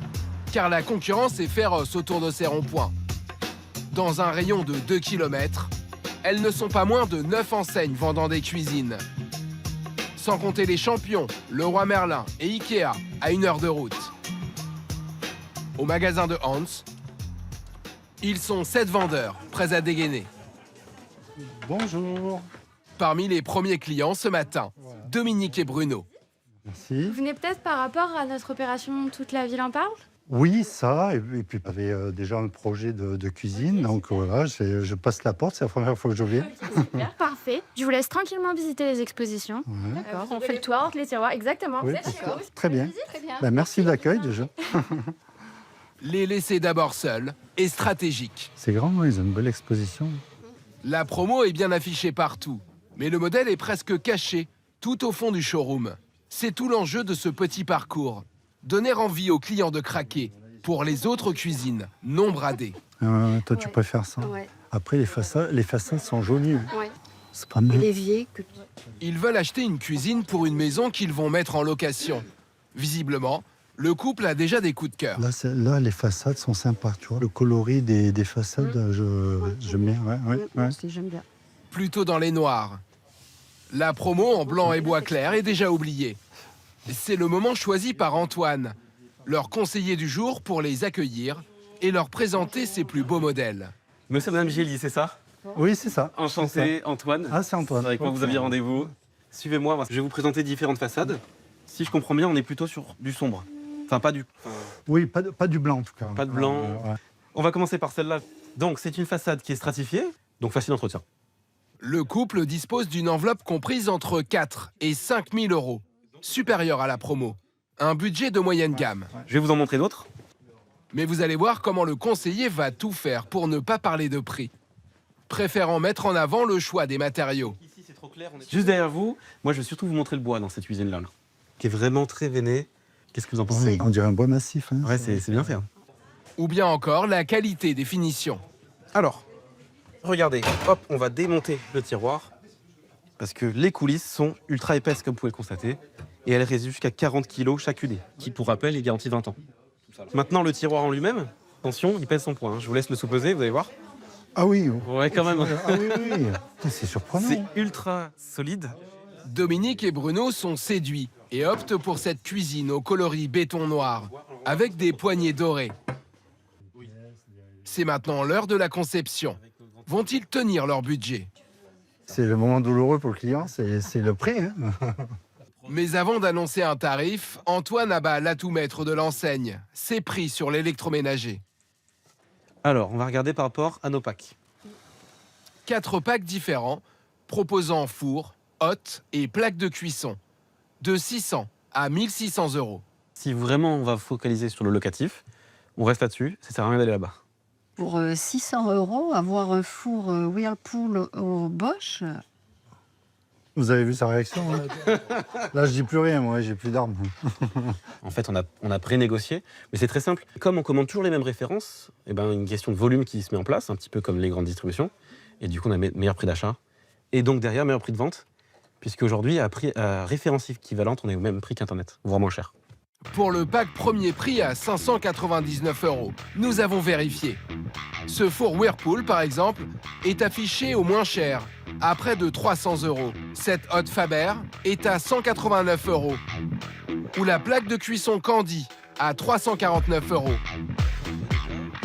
Car la concurrence est féroce autour de ces ronds-points. Dans un rayon de 2 km, elles ne sont pas moins de 9 enseignes vendant des cuisines. Sans compter les champions, Leroy Merlin et Ikea, à 1 heure de route. Au magasin de Hans, ils sont 7 vendeurs, prêts à dégainer. Bonjour. Parmi les premiers clients ce matin, Dominique et Bruno. Merci. Vous venez peut-être par rapport à notre opération Toute la ville en parle? Oui, ça, et puis j'avais déjà un projet de cuisine, donc voilà, je passe la porte, c'est la première fois que je viens. Super, parfait. Je vous laisse tranquillement visiter les expositions. Ouais. D'accord, on fait le tour, les tiroirs, exactement. Oui, D'accord. très bien. Très bien. Ben, merci de l'accueil déjà. Les laisser d'abord seuls est stratégique. C'est grand, ils ont une belle exposition. La promo est bien affichée partout, mais le modèle est presque caché, tout au fond du showroom. C'est tout l'enjeu de ce petit parcours. Donner envie aux clients de craquer pour les autres cuisines non bradées. Toi, tu préfères ça. Ouais. Après, les façades sont jolies. Ouais. C'est pas mal. L'évier. Ils veulent acheter une cuisine pour une maison qu'ils vont mettre en location. Visiblement, le couple a déjà des coups de cœur. Là, les façades sont sympas, tu vois. Le coloris des façades, j'aime bien. Ouais. J'aime bien. Plutôt dans les noirs. La promo en blanc et bois clair est déjà oubliée. C'est le moment choisi par Antoine, leur conseiller du jour pour les accueillir et leur présenter ses plus beaux modèles. Monsieur et Madame Gély, c'est ça? Oui, c'est ça. Enchanté, Antoine. Ah, c'est Antoine. Avec moi, vous aviez rendez-vous. Suivez-moi, je vais vous présenter différentes façades. Si je comprends bien, on est plutôt sur du sombre. Enfin, pas du... Oui, pas du blanc en tout cas. Pas de blanc. Ouais. On va commencer par celle-là. Donc, c'est une façade qui est stratifiée, donc facile d'entretien. Le couple dispose d'une enveloppe comprise entre 4 et 5 000 €, supérieure à la promo. Un budget de moyenne gamme. Je vais vous en montrer d'autres. Mais vous allez voir comment le conseiller va tout faire pour ne pas parler de prix, préférant mettre en avant le choix des matériaux. Ici, c'est trop clair. Juste derrière vous, moi, je vais surtout vous montrer le bois dans cette cuisine-là, qui est vraiment très veiné. Qu'est-ce que vous en pensez? Oui, on dirait un bois massif. Hein, ouais, c'est bien fait. Hein. Ou bien encore la qualité des finitions. Alors, regardez, hop, on va démonter le tiroir parce que les coulisses sont ultra épaisses, comme vous pouvez le constater, et elles résistent jusqu'à 40 kg chacune, qui, pour rappel, est garantie 20 ans. Maintenant, le tiroir en lui-même, attention, il pèse son poids. Hein. Je vous laisse le sous-peser, vous allez voir. Ah oui. Ouais, quand même. Ah oui. C'est surprenant. C'est ultra solide. Dominique et Bruno sont séduits et opte pour cette cuisine au coloris béton noir, avec des poignées dorées. C'est maintenant l'heure de la conception. Vont-ils tenir leur budget? C'est le moment douloureux pour le client, c'est le prix. Hein. Mais avant d'annoncer un tarif, Antoine abat l'atout maître de l'enseigne, ses prix sur l'électroménager. Alors, on va regarder par rapport à nos packs. 4 packs différents, proposant four, hotte et plaques de cuisson, de 600 à 1600 €. Si vraiment on va focaliser sur le locatif, on reste là-dessus, ça sert à rien d'aller là-bas. Pour 600 €, avoir un four Whirlpool au Bosch. Vous avez vu sa réaction hein. Là, je dis plus rien, moi, j'ai plus d'armes. En fait, on a pré-négocié, mais c'est très simple. Comme on commande toujours les mêmes références, eh ben, une question de volume qui se met en place, un petit peu comme les grandes distributions, et du coup, on a meilleur prix d'achat, et donc derrière, meilleur prix de vente, puisqu'aujourd'hui, à référence équivalente, on est au même prix qu'Internet, voire moins cher. Pour le pack premier prix à 599 €, nous avons vérifié. Ce four Whirlpool, par exemple, est affiché au moins cher, à près de 300 €. Cette hotte Faber est à 189 €. Ou la plaque de cuisson Candy à 349 €.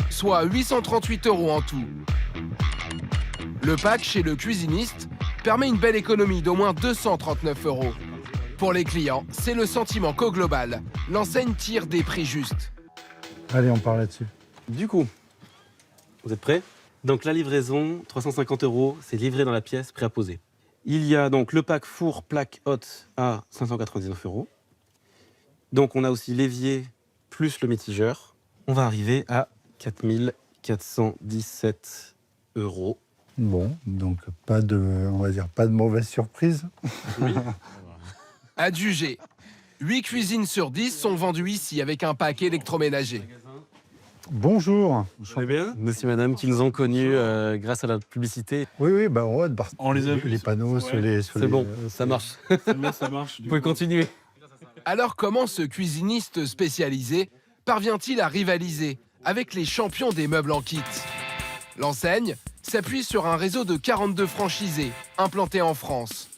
Soit 838 € en tout. Le pack chez le cuisiniste permet une belle économie d'au moins 239 €. Pour les clients, c'est le sentiment qu'au global, l'enseigne tire des prix justes. Allez, on parle là-dessus. Du coup, vous êtes prêts? Donc la livraison, 350 €, c'est livré dans la pièce, prêt à poser. Il y a donc le pack four, plaque, hotte à 599 €. Donc on a aussi l'évier plus le mitigeur. On va arriver à 4417 €. Bon, donc pas de, on va dire, pas de mauvaise surprise. Oui. Adjugé. 8 cuisines sur 10 sont vendues ici avec un pack électroménager. Bonjour. Vous allez bien? Monsieur, madame, qui nous ont connus grâce à la publicité. Oui, bah ouais, on les a vus. Les panneaux sur les... C'est bon, ça marche. Ça marche. Vous pouvez continuer. Alors comment ce cuisiniste spécialisé parvient-il à rivaliser avec les champions des meubles en kit? L'enseigne s'appuie sur un réseau de 42 franchisés implantés en France.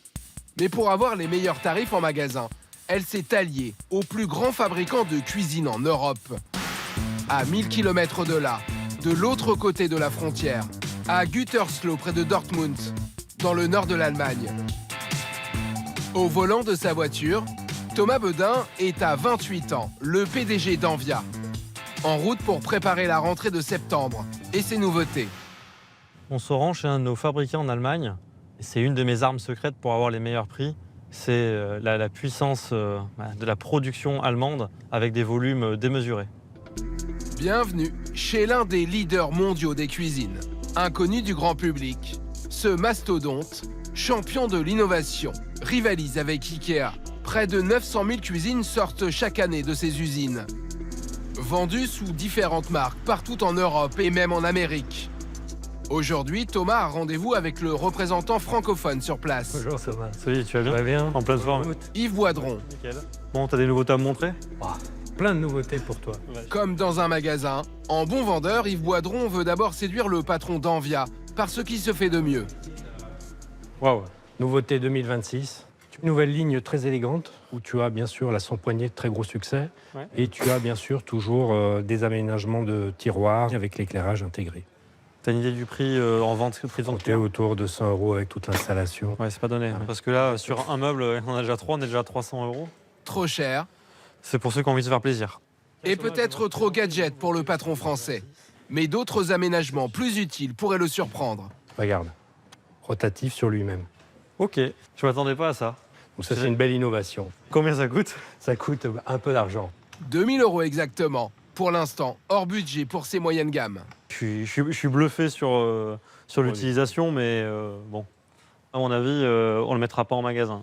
Mais pour avoir les meilleurs tarifs en magasin, elle s'est alliée au plus grand fabricant de cuisine en Europe. À 1000 km de là, de l'autre côté de la frontière, à Gütersloh près de Dortmund, dans le nord de l'Allemagne. Au volant de sa voiture, Thomas Bedin est à 28 ans, le PDG d'Envia. En route pour préparer la rentrée de septembre et ses nouveautés. On se rend chez un de nos fabricants en Allemagne. C'est une de mes armes secrètes pour avoir les meilleurs prix. C'est la puissance de la production allemande avec des volumes démesurés. Bienvenue chez l'un des leaders mondiaux des cuisines. Inconnu du grand public, ce mastodonte, champion de l'innovation, rivalise avec Ikea. Près de 900 000 cuisines sortent chaque année de ses usines. Vendues sous différentes marques partout en Europe et même en Amérique. Aujourd'hui, Thomas a rendez-vous avec le représentant francophone sur place. Bonjour Thomas. Salut, tu vas bien? Bien. En pleine forme. Yves Boidron. Nickel. Bon, t'as des nouveautés à me montrer? Plein de nouveautés pour toi. Comme dans un magasin, en bon vendeur, Yves Boidron veut d'abord séduire le patron d'Envia par ce qui se fait de mieux. Waouh. Nouveauté 2026. Une nouvelle ligne très élégante où tu as bien sûr la sans-poignée de très gros succès. Ouais. Et tu as bien sûr toujours des aménagements de tiroirs avec l'éclairage intégré. T'as une idée du prix en vente? Tu es autour de 100 € avec toute l'installation. Ouais, c'est pas donné. Parce que là, sur un meuble, on a déjà 3, on est déjà à 300 €. Trop cher. C'est pour ceux qui ont envie de se faire plaisir. Et peut-être trop gadget pour le patron français. Mais d'autres aménagements plus utiles pourraient le surprendre. Regarde, rotatif sur lui-même. Ok, je m'attendais pas à ça. Donc ça, c'est une belle innovation. Combien ça coûte? Ça coûte un peu d'argent. 2000 € exactement. Pour l'instant, hors budget pour ces moyennes gammes. Je suis bluffé sur l'utilisation, mais bon, à mon avis, on ne le mettra pas en magasin.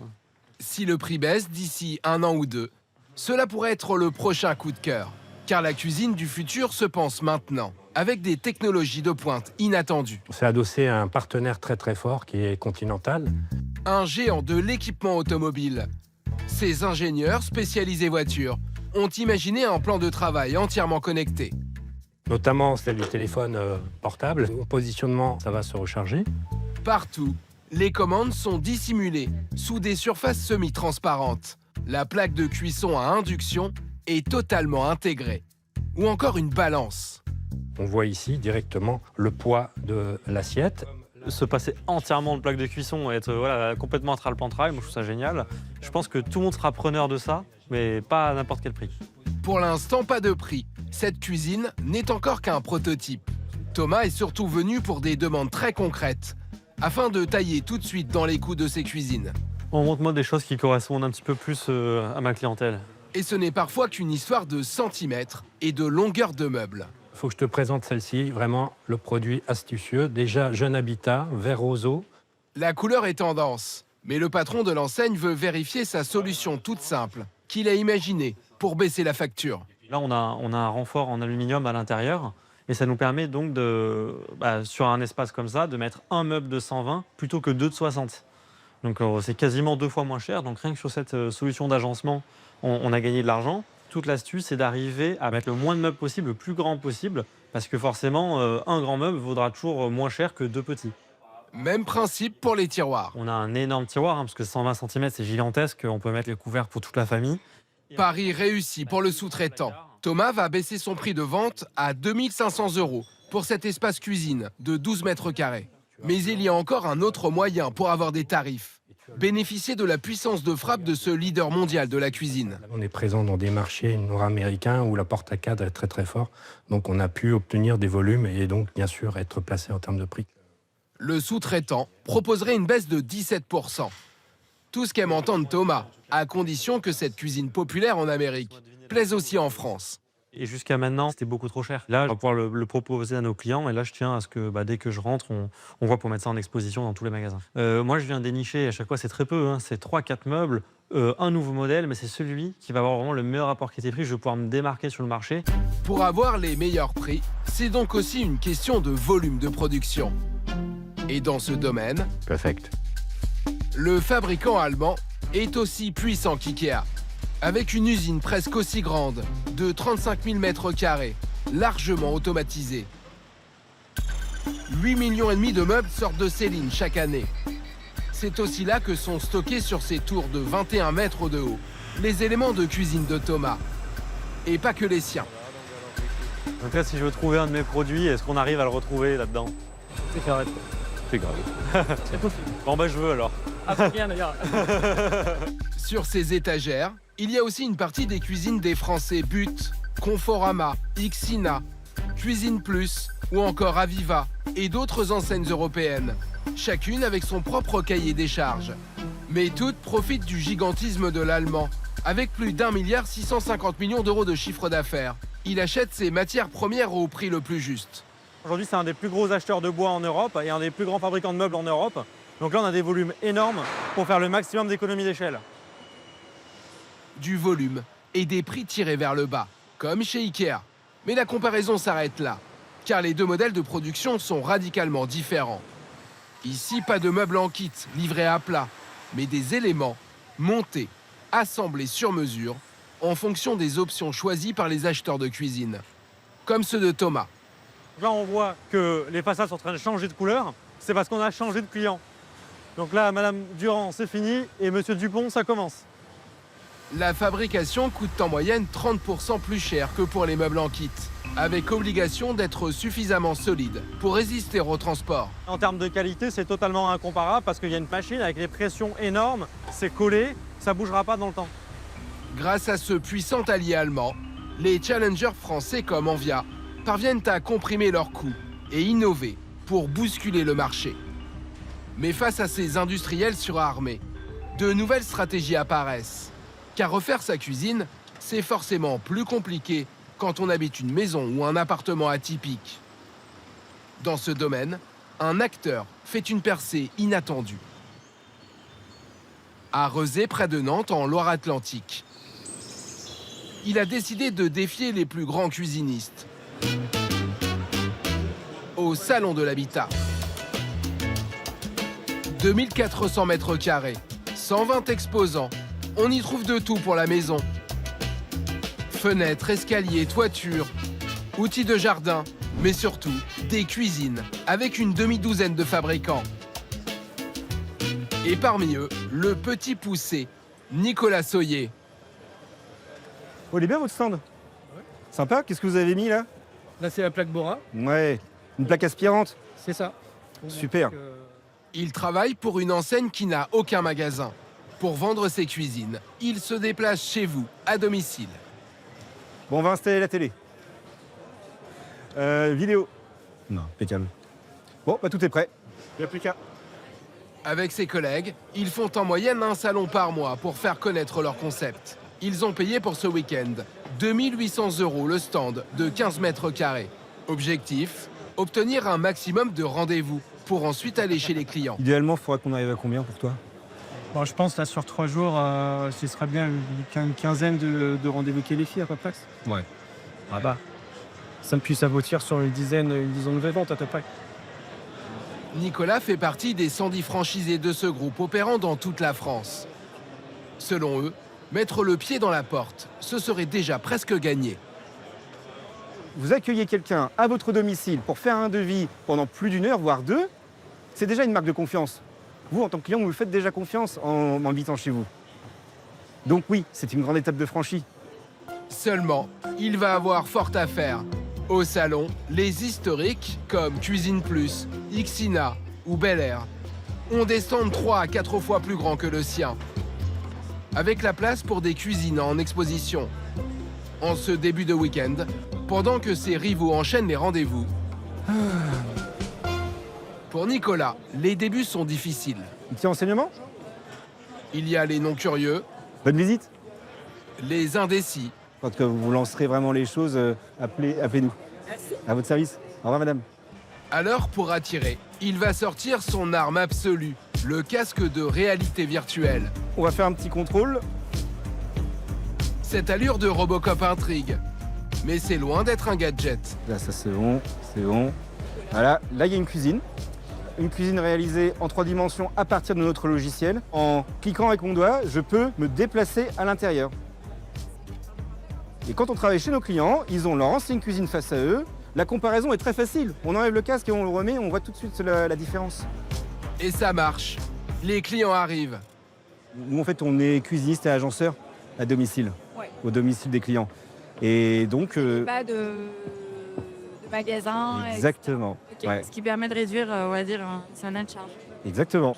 Si le prix baisse d'ici 1 an ou 2, cela pourrait être le prochain coup de cœur. Car la cuisine du futur se pense maintenant, avec des technologies de pointe inattendues. On s'est adossé à un partenaire très très fort qui est Continental. Un géant de l'équipement automobile. Ces ingénieurs spécialisés voitures ont imaginé un plan de travail entièrement connecté. Notamment celle du téléphone portable. Au positionnement, ça va se recharger. Partout, les commandes sont dissimulées sous des surfaces semi-transparentes. La plaque de cuisson à induction est totalement intégrée. Ou encore une balance. On voit ici directement le poids de l'assiette. Se passer entièrement de plaque de cuisson et être complètement tralpentral, moi je trouve ça génial. Je pense que tout le monde sera preneur de ça, mais pas à n'importe quel prix. Pour l'instant, pas de prix. Cette cuisine n'est encore qu'un prototype. Thomas est surtout venu pour des demandes très concrètes, afin de tailler tout de suite dans les coûts de ses cuisines. On montre-moi des choses qui correspondent un petit peu plus à ma clientèle. Et ce n'est parfois qu'une histoire de centimètres et de longueur de meubles. Il faut que je te présente celle-ci, vraiment le produit astucieux. Déjà, jeune habitat, vert roseau. La couleur est tendance, mais le patron de l'enseigne veut vérifier sa solution toute simple, qu'il a imaginée pour baisser la facture. Là, on a un renfort en aluminium à l'intérieur, et ça nous permet donc, sur un espace comme ça, de mettre un meuble de 120 plutôt que 2 de 60. Donc c'est quasiment 2 fois moins cher, donc rien que sur cette solution d'agencement, on a gagné de l'argent. Toute l'astuce, c'est d'arriver à mettre le moins de meubles possible, le plus grand possible, parce que forcément, un grand meuble vaudra toujours moins cher que 2 petits. Même principe pour les tiroirs. On a un énorme tiroir, parce que 120 cm, c'est gigantesque, on peut mettre les couverts pour toute la famille. Pari réussi pour le sous-traitant. Thomas va baisser son prix de vente à 2 500 € pour cet espace cuisine de 12 mètres carrés. Mais il y a encore un autre moyen pour avoir des tarifs. Bénéficier de la puissance de frappe de ce leader mondial de la cuisine. On est présent dans des marchés nord-américains où la porte à cadre est très très fort. Donc on a pu obtenir des volumes et donc bien sûr être placé en termes de prix. Le sous-traitant proposerait une baisse de 17%. Tout ce qu'aime entendre Thomas, à condition que cette cuisine populaire en Amérique plaise aussi en France. Et jusqu'à maintenant, c'était beaucoup trop cher. Là, on va pouvoir le proposer à nos clients. Et là, je tiens à ce que dès que je rentre, on voit pour mettre ça en exposition dans tous les magasins. Moi, je viens dénicher, à chaque fois, c'est très peu. C'est 3-4 meubles, un nouveau modèle, mais c'est celui qui va avoir vraiment le meilleur rapport qualité-prix. Je vais pouvoir me démarquer sur le marché. Pour avoir les meilleurs prix, c'est donc aussi une question de volume de production. Et dans ce domaine, le fabricant allemand est aussi puissant qu'IKEA. Avec une usine presque aussi grande, de 35 000 m², largement automatisée. 8,5 millions de meubles sortent de ces lignes chaque année. C'est aussi là que sont stockés sur ces tours de 21 mètres de haut les éléments de cuisine de Thomas. Et pas que les siens. Donc là, si je veux trouver un de mes produits, est-ce qu'on arrive à le retrouver là-dedans? C'est carré. C'est grave. C'est possible. Bon, je veux alors. Ah, c'est bien d'ailleurs. Sur ces étagères, il y a aussi une partie des cuisines des Français But, Conforama, Xina, Cuisine Plus ou encore Aviva et d'autres enseignes européennes, chacune avec son propre cahier des charges. Mais toutes profitent du gigantisme de l'Allemand, avec plus d'1,650 milliard d'euros de chiffre d'affaires. Il achète ses matières premières au prix le plus juste. Aujourd'hui, c'est un des plus gros acheteurs de bois en Europe et un des plus grands fabricants de meubles en Europe. Donc là, on a des volumes énormes pour faire le maximum d'économies d'échelle. Du volume et des prix tirés vers le bas, comme chez Ikea. Mais la comparaison s'arrête là, car les deux modèles de production sont radicalement différents. Ici, pas de meubles en kit, livrés à plat, mais des éléments montés, assemblés sur mesure, en fonction des options choisies par les acheteurs de cuisine, comme ceux de Thomas. Là, on voit que les façades sont en train de changer de couleur, c'est parce qu'on a changé de client. Donc là, Madame Durand, c'est fini, et Monsieur Dupont, ça commence. La fabrication coûte en moyenne 30% plus cher que pour les meubles en kit, avec obligation d'être suffisamment solide pour résister au transport. En termes de qualité, c'est totalement incomparable parce qu'il y a une machine avec des pressions énormes, c'est collé, ça ne bougera pas dans le temps. Grâce à ce puissant allié allemand, les challengers français comme Envia parviennent à comprimer leurs coûts et innover pour bousculer le marché. Mais face à ces industriels surarmés, de nouvelles stratégies apparaissent. Car refaire sa cuisine, c'est forcément plus compliqué quand on habite une maison ou un appartement atypique. Dans ce domaine, un acteur fait une percée inattendue. À Rezé, près de Nantes, en Loire-Atlantique, il a décidé de défier les plus grands cuisinistes. Au Salon de l'Habitat. 2400 m², 120 exposants. On y trouve de tout pour la maison. Fenêtres, escaliers, toitures, outils de jardin, mais surtout des cuisines avec une demi-douzaine de fabricants. Et parmi eux, le Petit Poucet, Nicolas Soyer. Oh, il est bien votre stand. Sympa, qu'est-ce que vous avez mis là? Là, c'est la plaque Bora. Ouais, une plaque aspirante. C'est ça. Super. Il travaille pour une enseigne qui n'a aucun magasin. Pour vendre ses cuisines, il se déplace chez vous, à domicile. Bon, on va installer la télé. Vidéo. Non, impeccable. Bon, bah tout est prêt. Il n'y a plus qu'à. Avec ses collègues, ils font en moyenne un salon par mois pour faire connaître leur concept. Ils ont payé pour ce week-end 2800 € le stand de 15 mètres carrés. Objectif, obtenir un maximum de rendez-vous pour ensuite aller chez les clients. Idéalement, il faudrait qu'on arrive à combien pour toi? Bon, je pense là sur 3 jours, ce serait bien une quinzaine de rendez-vous qualifiés à peu près. Ouais. Ah bah, ça me puisse aboutir sur une dizaine de ventes à peu près. Nicolas fait partie des 110 franchisés de ce groupe opérant dans toute la France. Selon eux, mettre le pied dans la porte, ce serait déjà presque gagné. Vous accueillez quelqu'un à votre domicile pour faire un devis pendant plus d'1 heure, voire 2, c'est déjà une marque de confiance. Vous, en tant que client, vous me faites déjà confiance en m'invitant chez vous. Donc oui, c'est une grande étape de franchie. Seulement, il va avoir fort à faire. Au salon, les historiques, comme Cuisine Plus, Xina ou Bel Air, ont des stands 3 à 4 fois plus grands que le sien, avec la place pour des cuisines en exposition. En ce début de week-end, pendant que ses rivaux enchaînent les rendez-vous. Pour Nicolas, les débuts sont difficiles. Un petit renseignement? Il y a les non-curieux. Bonne visite. Les indécis. Quand vous lancerez vraiment les choses, appelez-nous. Merci. À votre service. Au revoir, madame. Alors, pour attirer, il va sortir son arme absolue, le casque de réalité virtuelle. On va faire un petit contrôle. Cette allure de Robocop intrigue. Mais c'est loin d'être un gadget. Là, ça c'est bon, c'est bon. Voilà, là il y a une cuisine. Une cuisine réalisée en 3 dimensions à partir de notre logiciel. En cliquant avec mon doigt, je peux me déplacer à l'intérieur. Et quand on travaille chez nos clients, ils ont leur ancienne cuisine face à eux. La comparaison est très facile. On enlève le casque et on le remet, on voit tout de suite la différence. Et ça marche. Les clients arrivent. Nous, en fait, on est cuisiniste et agenceur à domicile, au domicile des clients. Et donc... Pas de magasin. Exactement. Okay. Ouais. Ce qui permet de réduire, on va dire, son de charge. Exactement.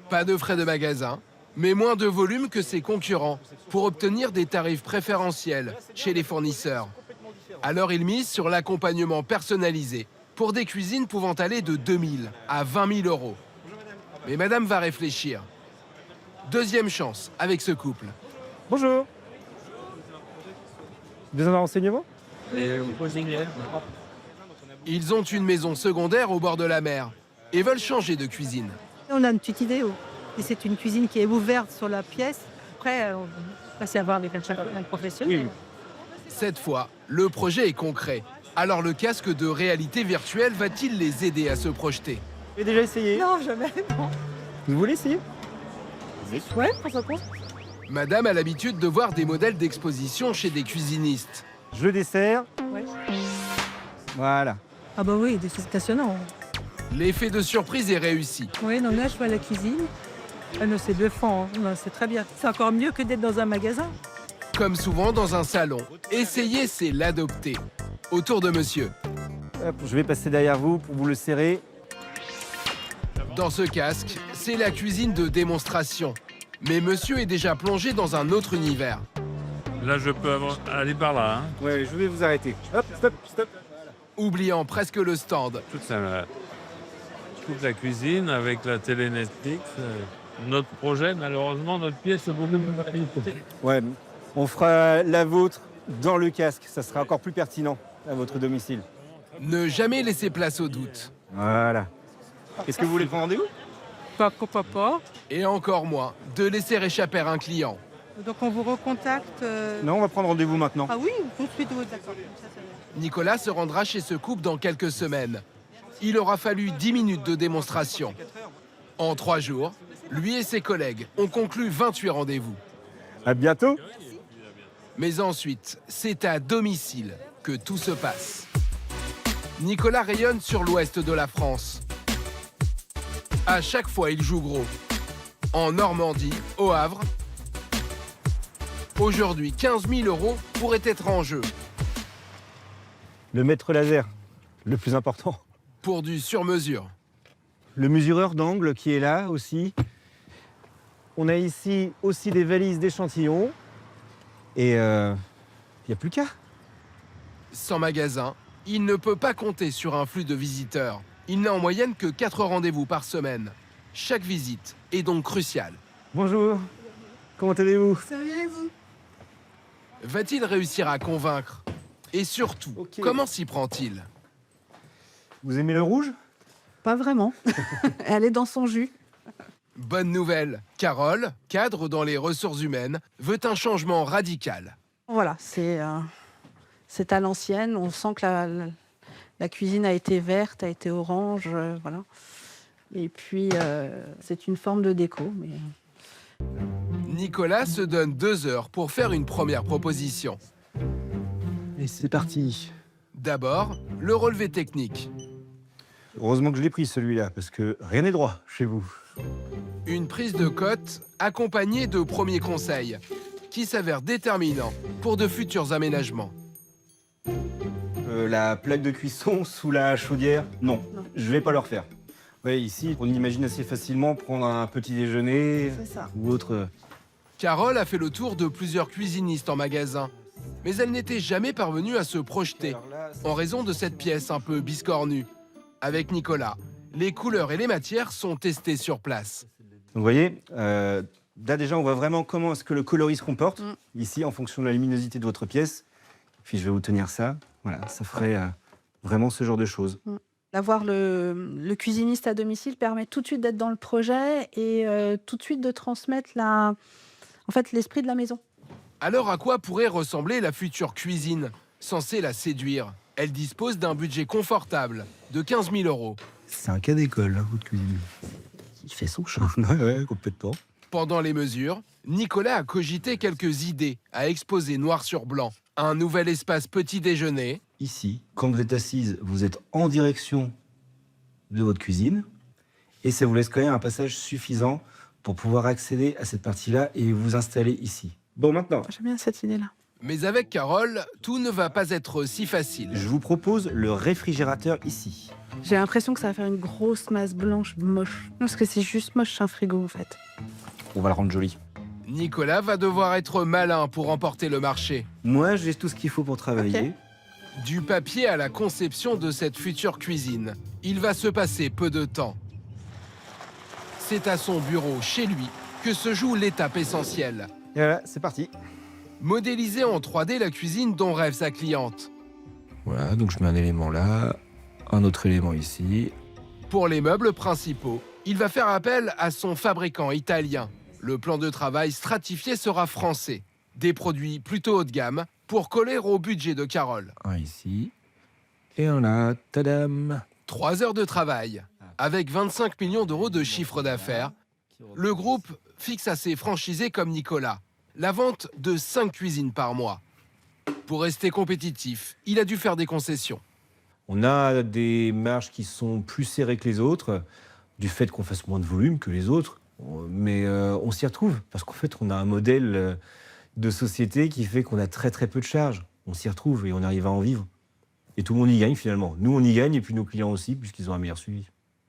Pas de frais de magasin, mais moins de volume que ses concurrents pour obtenir des tarifs préférentiels chez les fournisseurs. Alors il mise sur l'accompagnement personnalisé pour des cuisines pouvant aller de 2 000 à 20 000 €. Mais madame va réfléchir. Deuxième chance avec ce couple. Bonjour. Besoin d'un renseignement? Ils ont une maison secondaire au bord de la mer et veulent changer de cuisine. On a une petite idée. Et c'est une cuisine qui est ouverte sur la pièce. Après, on va savoir avec un professionnel. Oui. Cette fois, le projet est concret. Alors le casque de réalité virtuelle va-t-il les aider à se projeter? Vous avez déjà essayé? Non, jamais, non. Vous voulez essayer? Ouais, pourquoi pas. Madame a l'habitude de voir des modèles d'exposition chez des cuisinistes. Je le dessert. Ouais. Voilà. Ah bah oui, c'est passionnant. L'effet de surprise est réussi. Oui, non, là, je vois la cuisine. Ah non, c'est bluffant, hein. C'est très bien. C'est encore mieux que d'être dans un magasin. Comme souvent dans un salon, essayer, c'est l'adopter. Autour de monsieur. Hop, je vais passer derrière vous pour vous le serrer. Dans ce casque, c'est la cuisine de démonstration. Mais monsieur est déjà plongé dans un autre univers. Là, je peux aller par là. Hein. Ouais, je vais vous arrêter. Hop, stop, stop. Oubliant presque le stand. Toute la cuisine avec la télé Netflix. Notre projet, malheureusement, notre pièce est beaucoup plus qualité. Ouais, on fera la vôtre dans le casque. Ça sera encore plus pertinent à votre domicile. Ne jamais laisser place au doute. Voilà. Est-ce que vous voulez prendre rendez-vous? Pourquoi pas. Et encore moins de laisser échapper un client. Donc on vous recontacte. Non, on va prendre rendez-vous maintenant. Ah oui, tout de suite, d'accord. Nicolas se rendra chez ce couple dans quelques semaines. Il aura fallu 10 minutes de démonstration. En 3 jours, lui et ses collègues ont conclu 28 rendez-vous. À bientôt. Mais ensuite, c'est à domicile que tout se passe. Nicolas rayonne sur l'ouest de la France. À chaque fois, il joue gros. En Normandie, au Havre, Aujourd'hui, 15 000 € pourraient être en jeu. Le mètre laser, le plus important. Pour du sur-mesure. Le mesureur d'angle qui est là aussi. On a ici aussi des valises d'échantillons. Et il n'y a plus qu'à. Sans magasin, il ne peut pas compter sur un flux de visiteurs. Il n'a en moyenne que 4 rendez-vous par semaine. Chaque visite est donc cruciale. Bonjour, comment allez-vous? Ça va bien et vous? Va-t-il réussir à convaincre? Et surtout, comment s'y prend-il? Vous aimez le rouge? Pas vraiment. Elle est dans son jus. Bonne nouvelle, Carole, cadre dans les ressources humaines, veut un changement radical. Voilà, c'est à l'ancienne. On sent que la cuisine a été verte, a été orange, voilà. Et puis, c'est une forme de déco. Mais... Nicolas se donne 2 heures pour faire une première proposition. Et c'est parti. D'abord, le relevé technique. Heureusement que je l'ai pris celui-là, parce que rien n'est droit chez vous. Une prise de cote accompagnée de premiers conseils qui s'avèrent déterminants pour de futurs aménagements. La plaque de cuisson sous la chaudière, non, je vais pas le refaire. Ouais, ici, on imagine assez facilement prendre un petit déjeuner ou autre. Carole a fait le tour de plusieurs cuisinistes en magasin, mais elle n'était jamais parvenue à se projeter en raison de cette pièce un peu biscornue. Avec Nicolas, les couleurs et les matières sont testées sur place. Donc vous voyez, là déjà on voit vraiment comment est-ce que le coloris se comporte, ici en fonction de la luminosité de votre pièce. Puis je vais vous tenir ça, voilà, ça ferait vraiment ce genre de choses. D'avoir le cuisiniste à domicile permet tout de suite d'être dans le projet et tout de suite de transmettre l'esprit de la maison. Alors à quoi pourrait ressembler la future cuisine, censée la séduire? Elle dispose d'un budget confortable de 15 000 €. C'est un cas d'école, hein, votre cuisine. Il fait son charme. Ouais, complètement. Pendant les mesures, Nicolas a cogité quelques idées à exposer noir sur blanc. Un nouvel espace petit déjeuner. Ici, quand vous êtes assise, vous êtes en direction de votre cuisine et ça vous laisse quand même un passage suffisant pour pouvoir accéder à cette partie-là et vous installer ici. Bon, maintenant. J'aime bien cette idée-là. Mais avec Carole, tout ne va pas être si facile. Je vous propose le réfrigérateur ici. J'ai l'impression que ça va faire une grosse masse blanche moche. Non, parce que c'est juste moche un frigo en fait. On va le rendre joli. Nicolas va devoir être malin pour remporter le marché. Moi, j'ai tout ce qu'il faut pour travailler. Du papier à la conception de cette future cuisine, il va se passer peu de temps. C'est à son bureau, chez lui, que se joue l'étape essentielle. Et voilà, c'est parti. Modéliser en 3D la cuisine dont rêve sa cliente. Voilà, donc je mets un élément là, un autre élément ici. Pour les meubles principaux, il va faire appel à son fabricant italien. Le plan de travail stratifié sera français. Des produits plutôt haut de gamme pour coller au budget de Carole. Un ici et un là, tadam. 3 heures de travail. Avec 25 millions € de chiffre d'affaires, le groupe fixe à ses franchisés comme Nicolas la vente de 5 cuisines par mois. Pour rester compétitif, il a dû faire des concessions. On a des marges qui sont plus serrées que les autres, du fait qu'on fasse moins de volume que les autres. Mais on s'y retrouve, parce qu'en fait, on a un modèle de société qui fait qu'on a très très peu de charges. On s'y retrouve et on arrive à en vivre. Et tout le monde y gagne finalement. Nous, on y gagne et puis nos clients aussi, puisqu'ils ont un meilleur suivi.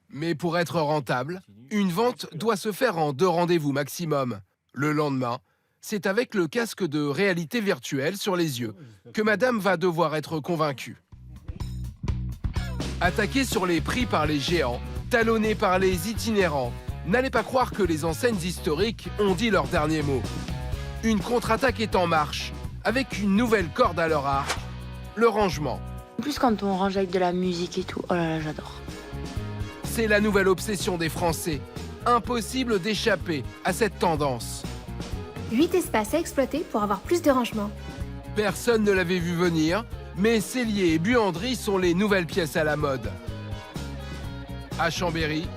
Mais pour être rentable, une vente doit se faire en 2 rendez-vous maximum. Le lendemain, c'est avec le casque de réalité virtuelle sur les yeux que madame va devoir être convaincue. Attaquée sur les prix par les géants, talonnée par les itinérants, n'allez pas croire que les enseignes historiques ont dit leur dernier mot. Une contre-attaque est en marche, avec une nouvelle corde à leur arc, le rangement. En plus, quand on range avec de la musique et tout, oh là là, j'adore. C'est la nouvelle obsession des Français. Impossible d'échapper à cette tendance. 8 espaces à exploiter pour avoir plus de rangement. Personne ne l'avait vu venir, mais cellier et buanderie sont les nouvelles pièces à la mode. À Chambéry,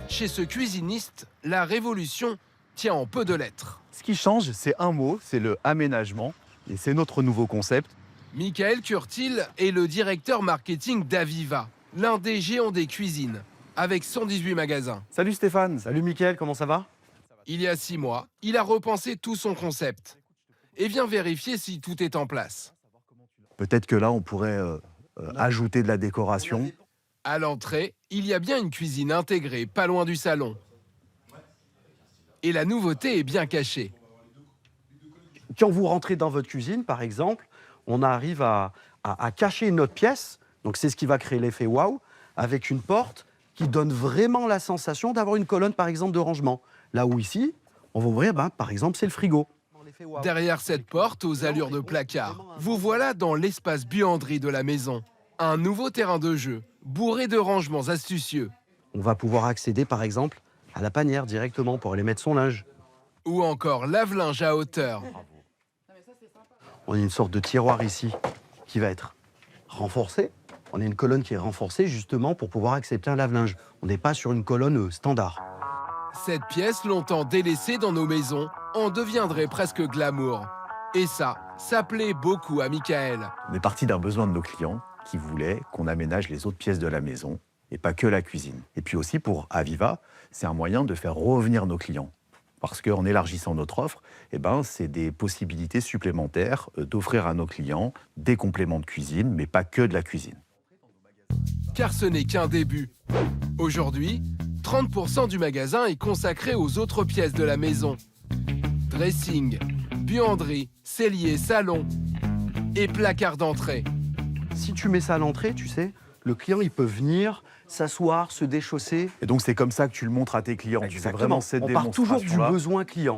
chez ce cuisiniste, la révolution tient en peu de lettres. Ce qui change, c'est un mot, c'est le aménagement, et c'est notre nouveau concept. Michael Curtil est le directeur marketing d'Aviva, l'un des géants des cuisines, avec 118 magasins. Salut Stéphane, salut Mickaël, comment ça va? Il y a 6 mois, il a repensé tout son concept. et vient vérifier si tout est en place. Peut-être que là, on pourrait ajouter de la décoration. À l'entrée, il y a bien une cuisine intégrée, pas loin du salon. Et la nouveauté est bien cachée. Quand vous rentrez dans votre cuisine, par exemple, on arrive à cacher notre pièce. Donc c'est ce qui va créer l'effet waouh, avec une porte qui donne vraiment la sensation d'avoir une colonne, par exemple, de rangement. Là où ici, on va ouvrir, par exemple, c'est le frigo. Derrière cette porte aux allures de placard, vous voilà dans l'espace buanderie de la maison. Un nouveau terrain de jeu, bourré de rangements astucieux. On va pouvoir accéder, par exemple, à la panière directement pour aller mettre son linge. Ou encore lave-linge à hauteur. On a une sorte de tiroir ici qui va être renforcé. On a une colonne qui est renforcée justement pour pouvoir accepter un lave-linge. On n'est pas sur une colonne standard. Cette pièce, longtemps délaissée dans nos maisons, en deviendrait presque glamour. Et ça plaît beaucoup à Michael. On est parti d'un besoin de nos clients qui voulaient qu'on aménage les autres pièces de la maison et pas que la cuisine. Et puis aussi pour Aviva, c'est un moyen de faire revenir nos clients. Parce qu'en élargissant notre offre, c'est des possibilités supplémentaires d'offrir à nos clients des compléments de cuisine, mais pas que de la cuisine. Car ce n'est qu'un début. Aujourd'hui, 30% du magasin est consacré aux autres pièces de la maison. Dressing, buanderie, cellier, salon et placard d'entrée. Si tu mets ça à l'entrée, tu sais, le client, il peut venir, s'asseoir, se déchausser. Et donc, c'est comme ça que tu le montres à tes clients. Tu fais vraiment cette On part toujours du démonstration-là. besoin client.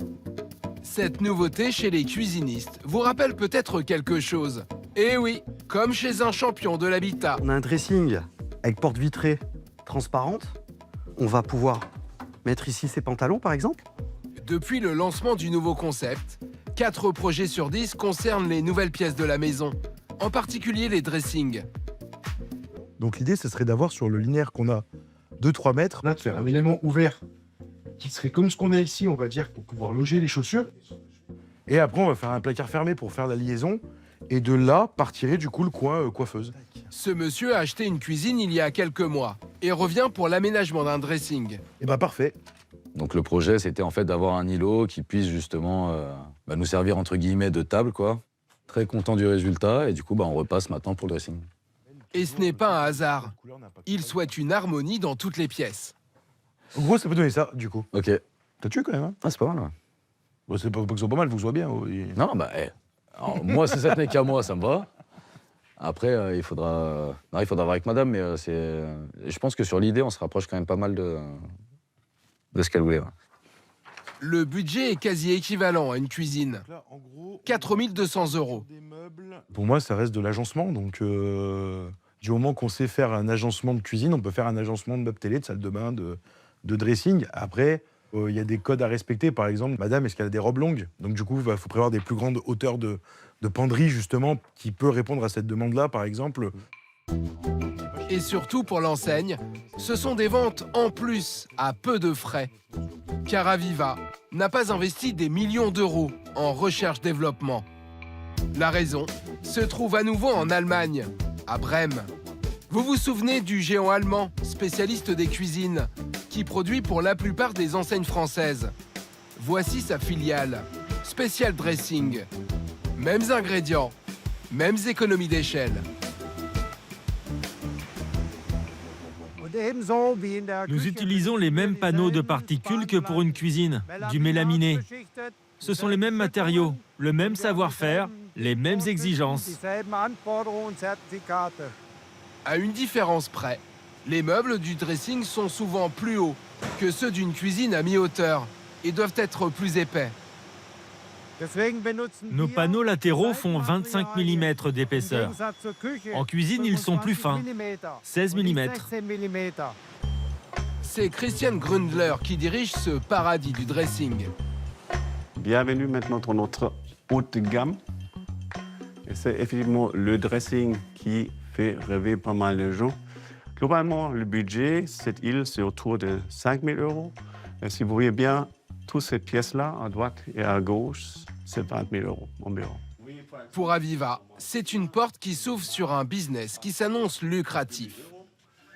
Cette nouveauté chez les cuisinistes vous rappelle peut-être quelque chose. Eh oui, comme chez un champion de l'habitat. On a un dressing avec porte vitrée transparente. On va pouvoir mettre ici ses pantalons, par exemple. Depuis le lancement du nouveau concept, 4 projets sur 10 concernent les nouvelles pièces de la maison, en particulier les dressings. Donc l'idée, ce serait d'avoir sur le linéaire qu'on a 2-3 mètres, là, de faire un élément ouvert qui serait comme ce qu'on a ici, on va dire, pour pouvoir loger les chaussures. Et après, on va faire un placard fermé pour faire la liaison. Et de là, partirait du coup le coin coiffeuse. Ce monsieur a acheté une cuisine il y a quelques mois et revient pour l'aménagement d'un dressing. Et parfait. Donc le projet, c'était en fait d'avoir un îlot qui puisse justement nous servir entre guillemets de table, quoi. Très content du résultat et du coup, on repasse maintenant pour le dressing. Et ce n'est pas un hasard. Il souhaite une harmonie dans toutes les pièces. En gros, ça peut donner ça, du coup. Ok. T'as tué quand même, hein? Ah, c'est pas mal, ouais. Bon, c'est pas que ce soit pas mal, faut que ce soit bien. Oui. Non, alors, moi, si ça tenait qu'à moi, ça me va. Après, il faudra voir avec madame, mais je pense que sur l'idée, on se rapproche quand même pas mal de ce qu'elle voulait. Ouais. Le budget est quasi équivalent à une cuisine. 4 200 €. Pour moi, ça reste de l'agencement. Donc, du moment qu'on sait faire un agencement de cuisine, on peut faire un agencement de meubles télé, de salle de bain, de dressing. Après, il y a des codes à respecter. Par exemple, madame, est-ce qu'elle a des robes longues? Donc, du coup, il faut prévoir des plus grandes hauteurs de penderie, justement, qui peut répondre à cette demande-là, par exemple. Et surtout pour l'enseigne, ce sont des ventes en plus, à peu de frais. Car Aviva n'a pas investi des millions d'euros en recherche-développement. La raison se trouve à nouveau en Allemagne, à Brême. Vous vous souvenez du géant allemand, spécialiste des cuisines, qui produit pour la plupart des enseignes françaises. Voici sa filiale, Special Dressing. Mêmes ingrédients, mêmes économies d'échelle. Nous utilisons les mêmes panneaux de particules que pour une cuisine, du mélaminé. Ce sont les mêmes matériaux, le même savoir-faire, les mêmes exigences. À une différence près, les meubles du dressing sont souvent plus hauts que ceux d'une cuisine à mi-hauteur et doivent être plus épais. Nos panneaux latéraux font 25 mm d'épaisseur. En cuisine, ils sont plus fins, 16 mm. C'est Christian Grundler qui dirige ce paradis du dressing. Bienvenue maintenant dans notre haute gamme. Et c'est effectivement le dressing qui fait rêver pas mal de gens. Globalement, le budget, cette île, c'est autour de 5 000 €. Et si vous voyez bien, toutes ces pièces-là, à droite et à gauche, c'est 20 000 € environ. Pour Aviva, c'est une porte qui s'ouvre sur un business qui s'annonce lucratif.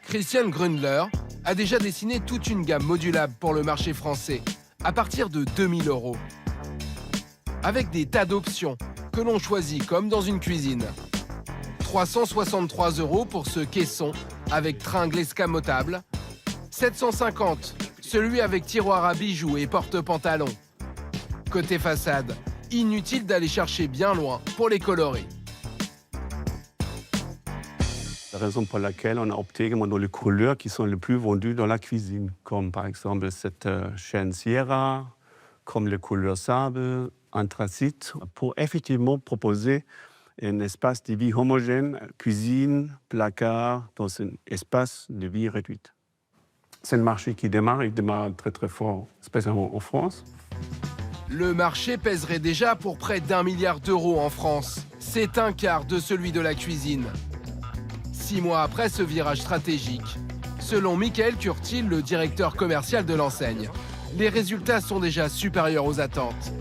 Christian Grundler a déjà dessiné toute une gamme modulable pour le marché français, à partir de 2 000 €. avec des tas d'options que l'on choisit comme dans une cuisine. 363 € pour ce caisson avec tringle escamotable. 750, celui avec tiroir à bijoux et porte-pantalon. Côté façade, inutile d'aller chercher bien loin pour les colorer. La raison pour laquelle on a opté dans les couleurs qui sont les plus vendues dans la cuisine, comme par exemple cette chaîne Sierra, comme les couleurs sable, anthracite, pour effectivement proposer un espace de vie homogène, cuisine, placard, dans un espace de vie réduite. C'est un marché qui démarre, il démarre très très fort, spécialement en France. Le marché pèserait déjà pour près d'1 milliard d'euros en France. C'est un quart de celui de la cuisine. 6 mois après ce virage stratégique, selon Michael Curtil, le directeur commercial de l'enseigne, les résultats sont déjà supérieurs aux attentes.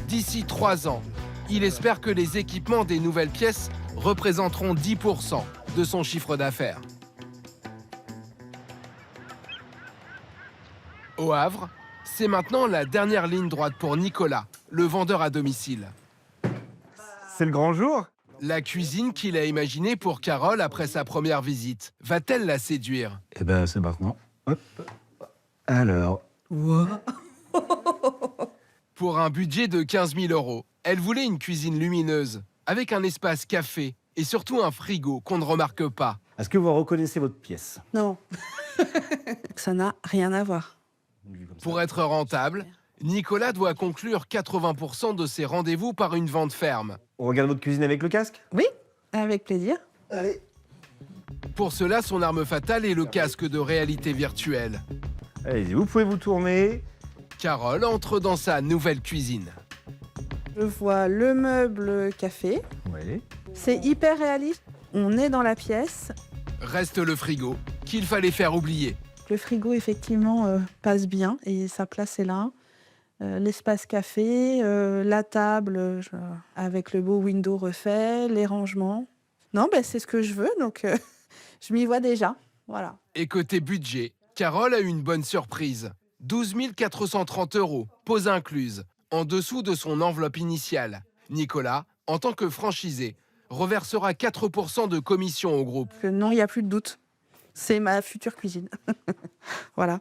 D'ici 3 ans, il espère que les équipements des nouvelles pièces représenteront 10% de son chiffre d'affaires. Au Havre, c'est maintenant la dernière ligne droite pour Nicolas, le vendeur à domicile. C'est le grand jour. La cuisine qu'il a imaginée pour Carole après sa première visite, va-t-elle la séduire? Eh ben, c'est maintenant. Hop. Alors. Pour un budget de 15 000 €, elle voulait une cuisine lumineuse, avec un espace café et surtout un frigo qu'on ne remarque pas. Est-ce que vous reconnaissez votre pièce? Non. Ça n'a rien à voir. Pour être rentable, Nicolas doit conclure 80% de ses rendez-vous par une vente ferme. On regarde votre cuisine avec le casque? Oui, avec plaisir. Allez. Pour cela, son arme fatale est le casque de réalité virtuelle. Allez-y, vous pouvez vous tourner. Carole entre dans sa nouvelle cuisine. Je vois le meuble café. Oui. C'est hyper réaliste. On est dans la pièce. Reste le frigo, qu'il fallait faire oublier. Le frigo, effectivement, passe bien et sa place est là. L'espace café, la table avec le beau window refait, les rangements. Non, ben, c'est ce que je veux, donc je m'y vois déjà. Voilà. Et côté budget, Carole a eu une bonne surprise. 12 430 €, pause incluse, en dessous de son enveloppe initiale. Nicolas, en tant que franchisé, reversera 4% de commission au groupe. Non, il n'y a plus de doute. C'est ma future cuisine. Voilà.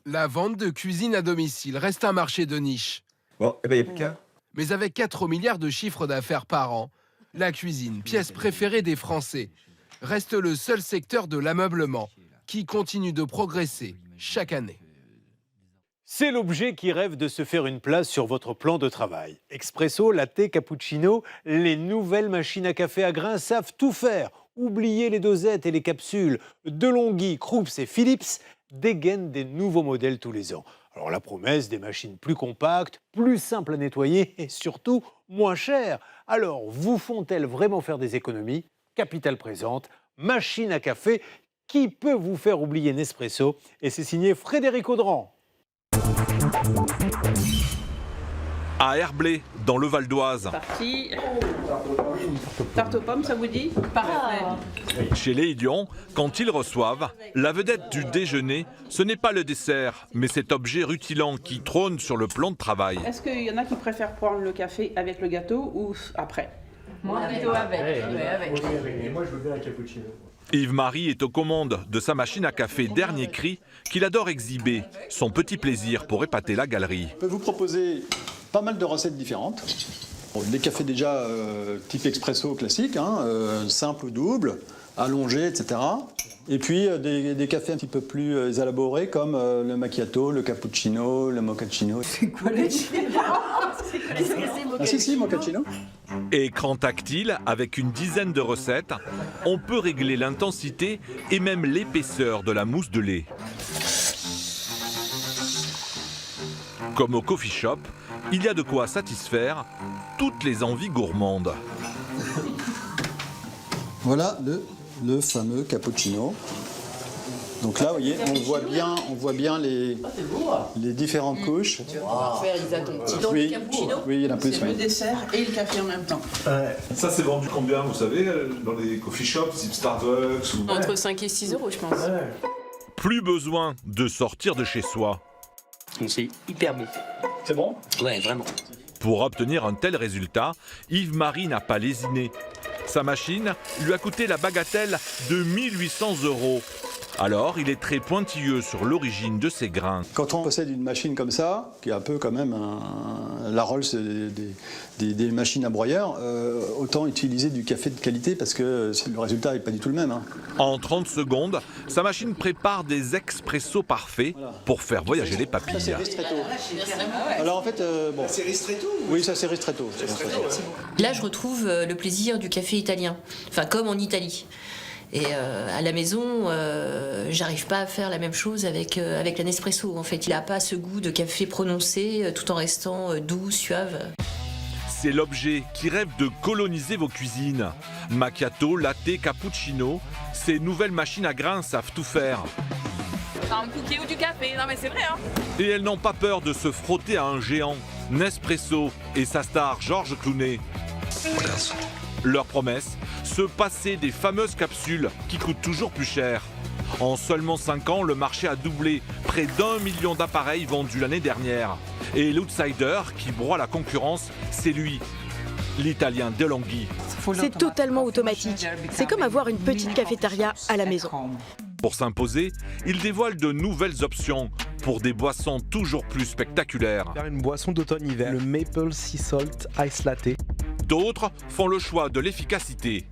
La vente de cuisine à domicile reste un marché de niche. Bon, eh ben, il n'y a plus qu'à. Mais avec 4 milliards de chiffre d'affaires par an, la cuisine, pièce préférée des Français, reste le seul secteur de l'ameublement qui continue de progresser chaque année. C'est l'objet qui rêve de se faire une place sur votre plan de travail. Expresso, latte, cappuccino, les nouvelles machines à café à grains savent tout faire. Oubliez les dosettes et les capsules. DeLonghi, Krups et Philips dégainent des nouveaux modèles tous les ans. Alors la promesse des machines plus compactes, plus simples à nettoyer et surtout moins chères. Alors vous font-elles vraiment faire des économies? Capital présente, machine à café qui peut vous faire oublier Nespresso, et c'est signé Frédéric Audran. À Herblay, dans le Val d'Oise. Parti. Tarte aux pommes, ça vous dit? Parfait. Chez les Idions, quand ils reçoivent, la vedette du déjeuner, ce n'est pas le dessert, mais cet objet rutilant qui trône sur le plan de travail. Est-ce qu'il y en a qui préfèrent prendre le café avec le gâteau ou après? Moi, plutôt avec. Et moi, je veux bien un cappuccino. Yves-Marie est aux commandes de sa machine à café dernier cri qu'il adore exhiber, son petit plaisir pour épater la galerie. Je peux vous proposer pas mal de recettes différentes. Des cafés déjà type expresso classique, simple ou double, allongé, etc. Et puis des cafés un petit peu plus élaborés comme le macchiato, le cappuccino, le mochaccino. C'est quoi le Ah si, mochaccino. Écran tactile avec une dizaine de recettes, on peut régler l'intensité et même l'épaisseur de la mousse de lait. Comme au coffee shop, il y a de quoi satisfaire toutes les envies gourmandes. Voilà le fameux cappuccino. Donc là, vous voyez, on voit bien les différentes couches. Tu vas faire ton petit don de cappuccino. Oui, il y en a plus. C'est le dessert et le café en même temps. Ça, c'est vendu combien, vous savez, dans les coffee shops, type Starbucks ou... Entre 5 et 6 €, je pense. Plus besoin de sortir de chez soi. C'est hyper bon. C'est bon? Ouais, vraiment. Pour obtenir un tel résultat, Yves-Marie n'a pas lésiné. Sa machine lui a coûté la bagatelle de 1 800 €. Alors, il est très pointilleux sur l'origine de ses grains. Quand on possède une machine comme ça, qui est un peu quand même la Rolls des machines à broyeur, autant utiliser du café de qualité parce que le résultat n'est pas du tout le même. Hein. En 30 secondes, sa machine prépare des expressos parfaits pour faire voyager les papilles. Ça, c'est ristretto. Alors en fait, bon. C'est ristretto? Oui, ça c'est ristretto. Là, je retrouve le plaisir du café italien, enfin comme en Italie. Et à la maison, j'arrive pas à faire la même chose avec la Nespresso. En fait, il n'a pas ce goût de café prononcé, tout en restant doux, suave. C'est l'objet qui rêve de coloniser vos cuisines. Macchiato, latte, cappuccino, ces nouvelles machines à grains savent tout faire. Un bouquet ou du café, non mais c'est vrai hein. Et elles n'ont pas peur de se frotter à un géant, Nespresso et sa star Georges Clooney. Leur promesse, se passer des fameuses capsules qui coûtent toujours plus cher. En seulement 5 ans, le marché a doublé, près d'1 million d'appareils vendus l'année dernière. Et l'outsider qui broie la concurrence, c'est lui, l'Italien DeLonghi. C'est totalement automatique. C'est comme avoir une petite cafétéria à la maison. Pour s'imposer, il dévoile de nouvelles options pour des boissons toujours plus spectaculaires. Faire une boisson d'automne-hiver, le Maple Sea Salt Ice Latte. D'autres font le choix de l'efficacité.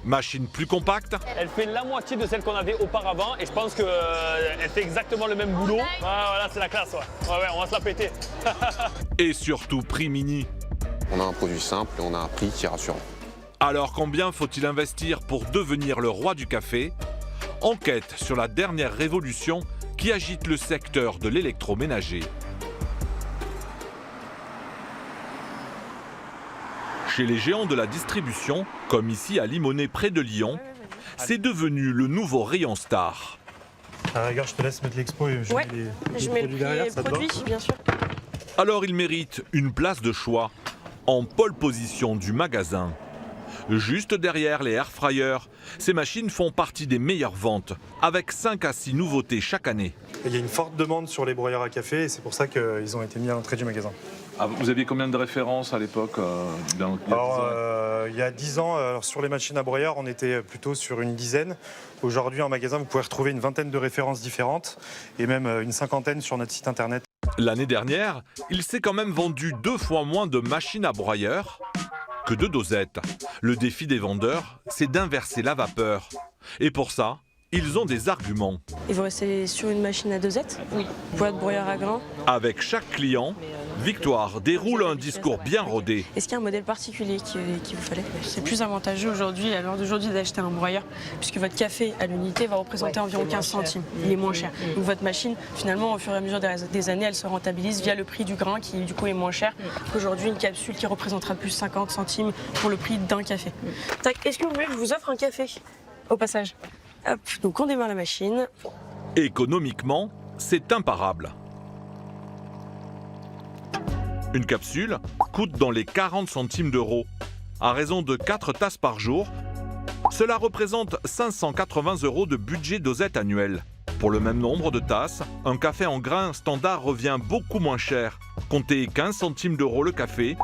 Machine plus compacte. Elle fait la moitié de celle qu'on avait auparavant et je pense qu'elle fait exactement le même boulot. Ah, voilà, c'est la classe, ouais. Ouais, on va se la péter. Et surtout prix mini. On a un produit simple et on a un prix qui est rassurant. Alors combien faut-il investir pour devenir le roi du café? Enquête sur la dernière révolution qui agite le secteur de l'électroménager. Chez les géants de la distribution, comme ici à Limonest près de Lyon, c'est devenu le nouveau rayon star. Regarde, je te laisse mettre l'expo et je mets les produits, bien sûr. Alors il mérite une place de choix, en pole position du magasin. Juste derrière les air fryers, ces machines font partie des meilleures ventes, avec 5 à 6 nouveautés chaque année. Il y a une forte demande sur les broyeurs à café et c'est pour ça qu'ils ont été mis à l'entrée du magasin. Ah, vous aviez combien de références à l'époque il y a 10 ans, sur les machines à broyeur, on était plutôt sur une dizaine. Aujourd'hui, en magasin, vous pouvez retrouver une vingtaine de références différentes et même une cinquantaine sur notre site internet. L'année dernière, il s'est quand même vendu 2 fois moins de machines à broyeur que de dosettes. Le défi des vendeurs, c'est d'inverser la vapeur. Et pour ça, ils ont des arguments. Et vous restez sur une machine à dosette? Oui. Boîte broyeur à grains? Avec chaque client, Victoire déroule un discours bien rodé. Est-ce qu'il y a un modèle particulier qui vous fallait? C'est plus avantageux aujourd'hui, à l'heure d'aujourd'hui, d'acheter un broyeur, puisque votre café à l'unité va représenter environ 15 centimes. Il est moins cher. Donc votre machine, finalement, au fur et à mesure des années, elle se rentabilise via le prix du grain qui, du coup, est moins cher qu'aujourd'hui une capsule qui représentera plus 50 centimes pour le prix d'un café. Est-ce que vous voulez que je vous offre un café au passage? Hop, donc on démarre la machine. Économiquement, c'est imparable. Une capsule coûte dans les 40 centimes d'euros. À raison de 4 tasses par jour, cela représente 580 € de budget dosette annuel. Pour le même nombre de tasses, un café en grains standard revient beaucoup moins cher. Comptez 15 centimes d'euros le café,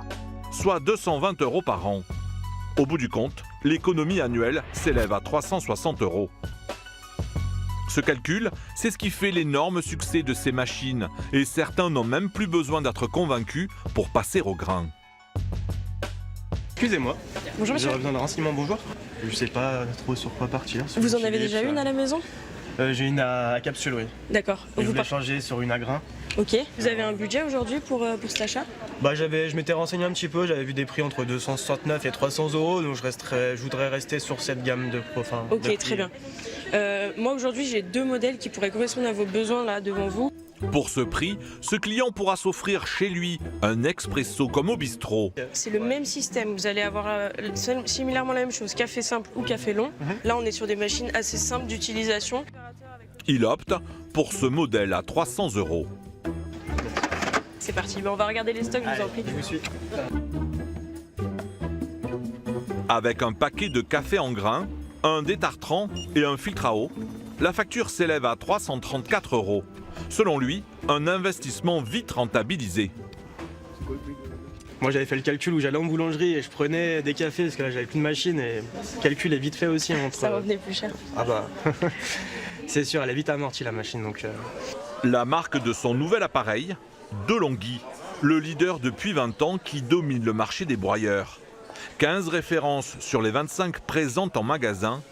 soit 220 € par an. Au bout du compte, l'économie annuelle s'élève à 360 €. Ce calcul, c'est ce qui fait l'énorme succès de ces machines, et certains n'ont même plus besoin d'être convaincus pour passer au grain. Excusez-moi, bonjour monsieur. J'aurais besoin de renseignements, bonjour. Je sais pas trop sur quoi partir. Vous en avez déjà une à la maison? J'ai une à capsule, oui. D'accord. Je voulais changer sur une à grain. Ok. Vous avez un budget aujourd'hui pour cet achat? Je m'étais renseigné un petit peu, j'avais vu des prix entre 269 et 300 €, donc je voudrais rester sur cette gamme de profils. Ok, très bien. Moi aujourd'hui j'ai 2 modèles qui pourraient correspondre à vos besoins là devant vous. Pour ce prix, ce client pourra s'offrir chez lui un expresso comme au bistrot. C'est le même système, vous allez avoir similairement la même chose, café simple ou café long. Là on est sur des machines assez simples d'utilisation. Il opte pour ce modèle à 300 €. C'est parti, on va regarder les stocks, je vous en prie. Je vous suis. Avec un paquet de café en grains, un détartrant et un filtre à eau, la facture s'élève à 334 €. Selon lui, un investissement vite rentabilisé. Moi j'avais fait le calcul où j'allais en boulangerie et je prenais des cafés parce que là j'avais plus de machine et le calcul est vite fait aussi entre... Ça revenait plus cher. Ah bah, c'est sûr, elle est vite amortie la machine donc... La marque de son nouvel appareil, DeLonghi, le leader depuis 20 ans qui domine le marché des broyeurs. 15 références sur les 25 présentes en magasin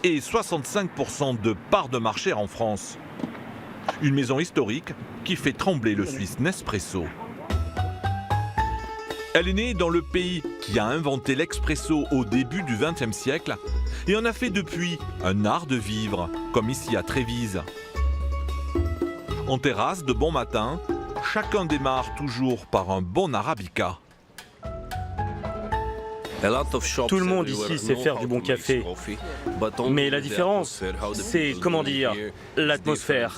et 65% de part de marché en France. Une maison historique qui fait trembler le Suisse Nespresso. Elle est née dans le pays qui a inventé l'expresso au début du XXe siècle et en a fait depuis un art de vivre, comme ici à Trévise. En terrasse, de bon matin, chacun démarre toujours par un bon arabica. Tout le monde ici sait faire du bon café. Mais la différence, c'est, comment dire, l'atmosphère.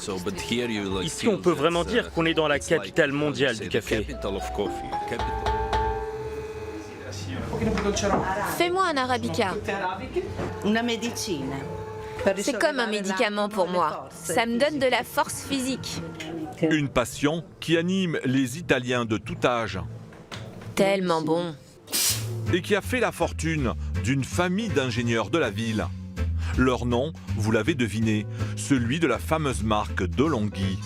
Ici, on peut vraiment dire qu'on est dans la capitale mondiale du café. Fais-moi un arabica. C'est comme un médicament pour moi. Ça me donne de la force physique. Une passion qui anime les Italiens de tout âge. Tellement bon. Et qui a fait la fortune d'une famille d'ingénieurs de la ville. Leur nom, vous l'avez deviné, celui de la fameuse marque DeLonghi.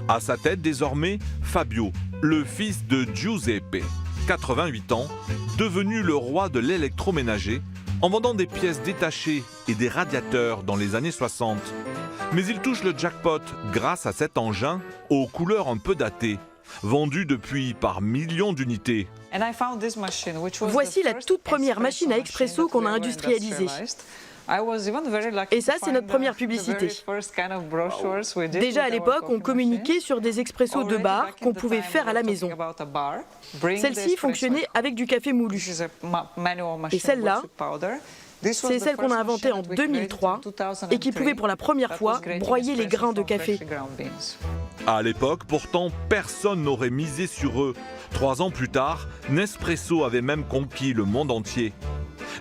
À sa tête désormais, Fabio, le fils de Giuseppe, 88 ans, devenu le roi de l'électroménager, en vendant des pièces détachées et des radiateurs dans les années 60. Mais il touche le jackpot grâce à cet engin aux couleurs un peu datées, vendu depuis par millions d'unités. Voici la toute première machine à expresso qu'on a industrialisée. Et ça, c'est notre première publicité. Déjà à l'époque, on communiquait sur des expressos de bar qu'on pouvait faire à la maison. Celle-ci fonctionnait avec du café moulu. Et celle-là, c'est celle qu'on a inventée en 2003 et qui pouvait pour la première fois broyer les grains de café. À l'époque, pourtant, personne n'aurait misé sur eux. 3 ans plus tard, Nespresso avait même conquis le monde entier.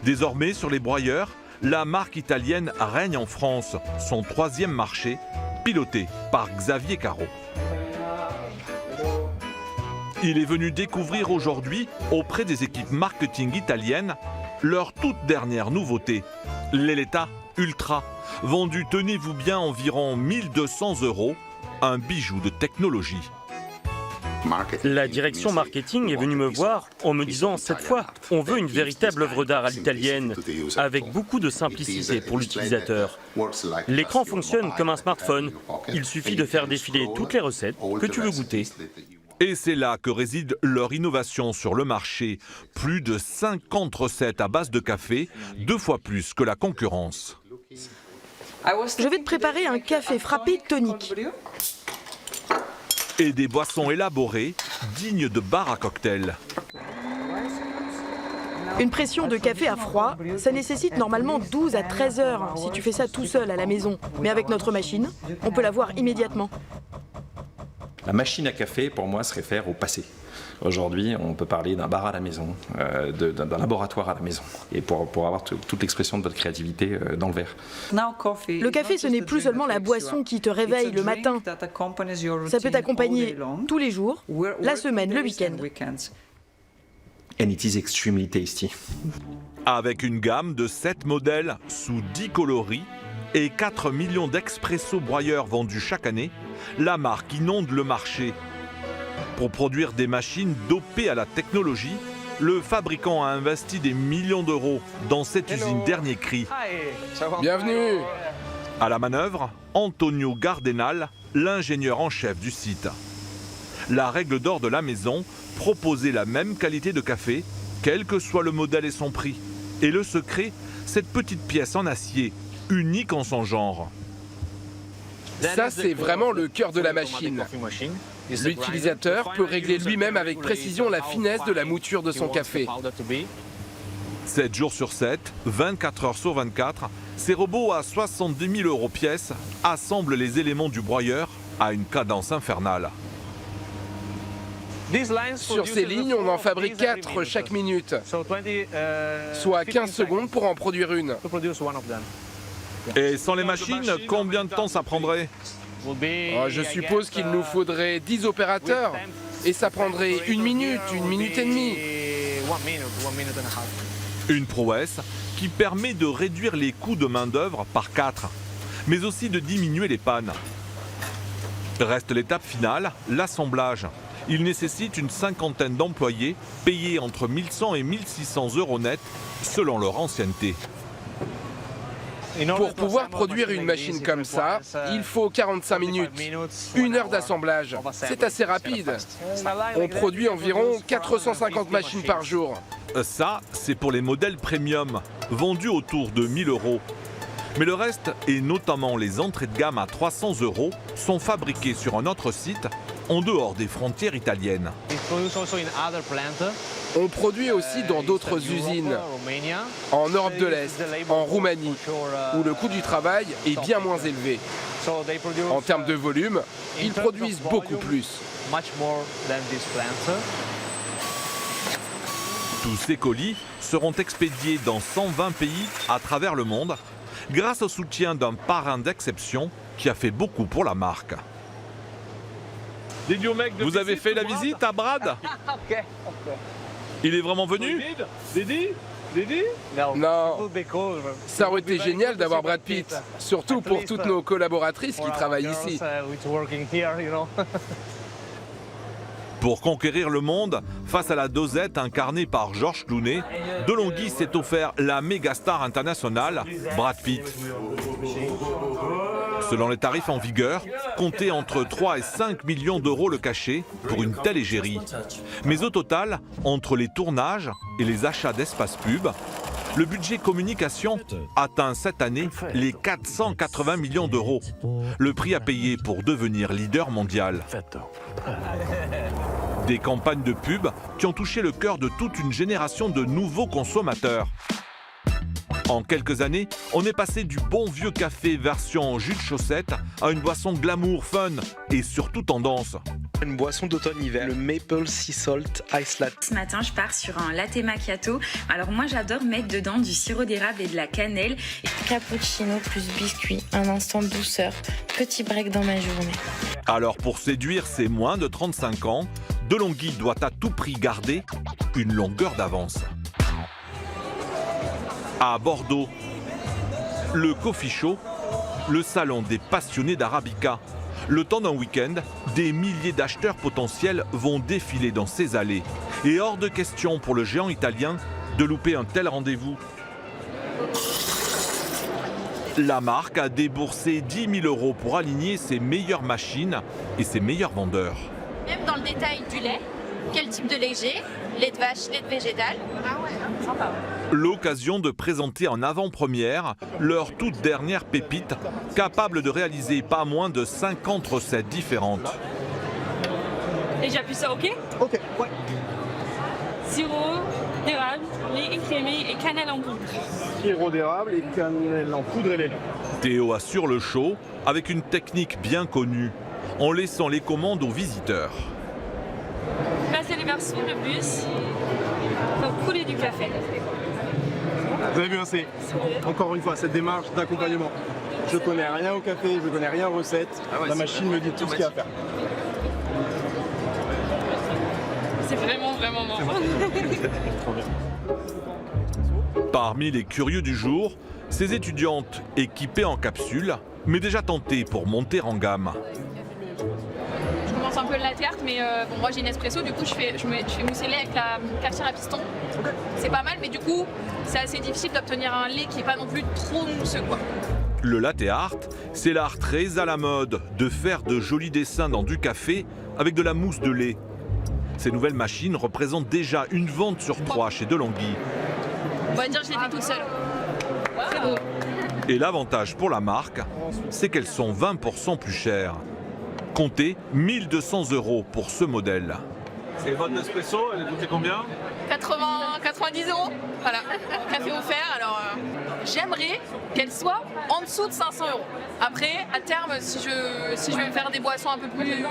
Désormais, sur les broyeurs, la marque italienne règne en France, son 3e marché, piloté par Xavier Caro. Il est venu découvrir aujourd'hui, auprès des équipes marketing italiennes, leur toute dernière nouveauté, l'Eletta Ultra, vendu, tenez-vous bien, environ 1200 €, un bijou de technologie. La direction marketing est venue me voir en me disant, cette fois, on veut une véritable œuvre d'art à l'italienne, avec beaucoup de simplicité pour l'utilisateur. L'écran fonctionne comme un smartphone. Il suffit de faire défiler toutes les recettes que tu veux goûter. Et c'est là que réside leur innovation sur le marché. Plus de 50 recettes à base de café, 2 fois plus que la concurrence. Je vais te préparer un café frappé tonique. Et des boissons élaborées, dignes de bar à cocktail. Une pression de café à froid, ça nécessite normalement 12 à 13 heures si tu fais ça tout seul à la maison. Mais avec notre machine, on peut la voir immédiatement. La machine à café, pour moi, se réfère au passé. Aujourd'hui, on peut parler d'un bar à la maison, d'un laboratoire à la maison, et pour avoir toute l'expression de votre créativité dans le verre. Le café, ce n'est plus seulement la boisson qui te réveille le matin. Ça peut t'accompagner tous les jours, la semaine, le week-end. And it is extremely tasty. Avec une gamme de 7 modèles sous 10 coloris et 4 millions d'expresso broyeurs vendus chaque année, la marque inonde le marché. Pour produire des machines dopées à la technologie, le fabricant a investi des millions d'euros dans cette usine dernier cri. Bienvenue. À la manœuvre, Antonio Gardenal, l'ingénieur en chef du site. La règle d'or de la maison, proposer la même qualité de café, quel que soit le modèle et son prix. Et le secret, cette petite pièce en acier, unique en son genre. Ça, c'est vraiment le cœur de la machine. L'utilisateur peut régler lui-même avec précision la finesse de la mouture de son café. 7 jours sur 7, 24 heures sur 24, ces robots à 70 000 € pièce assemblent les éléments du broyeur à une cadence infernale. Sur ces lignes, on en fabrique 4 chaque minute, soit 15 secondes pour en produire une. Et sans les machines, combien de temps ça prendrait ? Je suppose qu'il nous faudrait 10 opérateurs. Et ça prendrait 1 minute, 1 minute et demie. Une prouesse qui permet de réduire les coûts de main-d'œuvre par 4, mais aussi de diminuer les pannes. Reste l'étape finale, l'assemblage. Il nécessite une cinquantaine d'employés payés entre 1100 et 1600 euros net selon leur ancienneté. Pour pouvoir produire une machine comme ça, il faut 45 minutes, 1 heure d'assemblage. C'est assez rapide. On produit environ 450 machines par jour. Ça, c'est pour les modèles premium, vendus autour de 1000 euros. Mais le reste, et notamment les entrées de gamme à 300 euros, sont fabriqués sur un autre site, en dehors des frontières italiennes. On produit aussi dans d'autres usines, en Europe de l'Est, en Roumanie, où le coût du travail est bien moins élevé. En termes de volume, ils produisent beaucoup plus. Tous ces colis seront expédiés dans 120 pays à travers le monde, grâce au soutien d'un parrain d'exception qui a fait beaucoup pour la marque. Vous avez fait la visite à Brad? Il est vraiment venu? Non, ça aurait été génial d'avoir Brad Pitt, surtout pour toutes nos collaboratrices qui travaillent ici. Pour conquérir le monde, face à la dosette incarnée par Georges Clooney, De'Longhi s'est offert la méga star internationale, Brad Pitt. Selon les tarifs en vigueur, comptez entre 3 et 5 millions d'euros le cachet pour une telle égérie. Mais au total, entre les tournages et les achats d'espace pub, le budget communication atteint cette année les 480 millions d'euros. Le prix à payer pour devenir leader mondial. Des campagnes de pub qui ont touché le cœur de toute une génération de nouveaux consommateurs. En quelques années, on est passé du bon vieux café version jus de chaussette à une boisson glamour, fun et surtout tendance. Une boisson d'automne-hiver, le Maple Sea Salt Ice Latte. Ce matin, je pars sur un latte macchiato. Alors moi, j'adore mettre dedans du sirop d'érable et de la cannelle. Cappuccino plus biscuit, un instant de douceur, petit break dans ma journée. Alors pour séduire ces moins de 35 ans, De'Longhi doit à tout prix garder une longueur d'avance. À Bordeaux, le Coffee Show, le salon des passionnés d'Arabica. Le temps d'un week-end, des milliers d'acheteurs potentiels vont défiler dans ces allées. Et hors de question pour le géant italien de louper un tel rendez-vous. La marque a déboursé 10 000 euros pour aligner ses meilleures machines et ses meilleurs vendeurs. Même dans le détail du lait, quel type de lait j'ai, lait de vache, lait de végétal. Ah ouais, sympa. L'occasion de présenter en avant-première leur toute dernière pépite, capable de réaliser pas moins de 50 recettes différentes. Et j'appuie ça, ok? Ok, ouais. Sirop d'érable, lait écrémé et cannelle en poudre. Sirop d'érable et cannelle en poudre et lait. Théo assure le show avec une technique bien connue, en laissant les commandes aux visiteurs. Passer les verres sous le bus, pour couler du café. Vous avez vu, hein, c'est encore une fois cette démarche d'accompagnement. Je connais rien au café, je connais rien aux recettes. La machine me dit tout ce qu'il y a à faire. C'est vraiment marrant. Parmi les curieux du jour, ces étudiantes équipées en capsule, mais déjà tentées pour monter en gamme. Je commence un peu le latte art, mais bon, moi j'ai une espresso, du coup je fais mousser le lait avec la cafetière à piston. C'est pas mal, mais du coup c'est assez difficile d'obtenir un lait qui n'est pas non plus trop mousseux, quoi. Le latte art, c'est l'art très à la mode de faire de jolis dessins dans du café avec de la mousse de lait. Ces nouvelles machines représentent déjà une vente sur 3 chez De'Longhi. On va dire que je l'ai fait toute seule. C'est beau. Et l'avantage pour la marque, c'est qu'elles sont 20% plus chères. Comptez 1 200 € pour ce modèle. C'est votre Nespresso, elle est coûtée combien? 90 €. Voilà, café offert. Alors j'aimerais qu'elle soit en dessous de 500 €. Après, à terme, si je vais faire des boissons un peu plus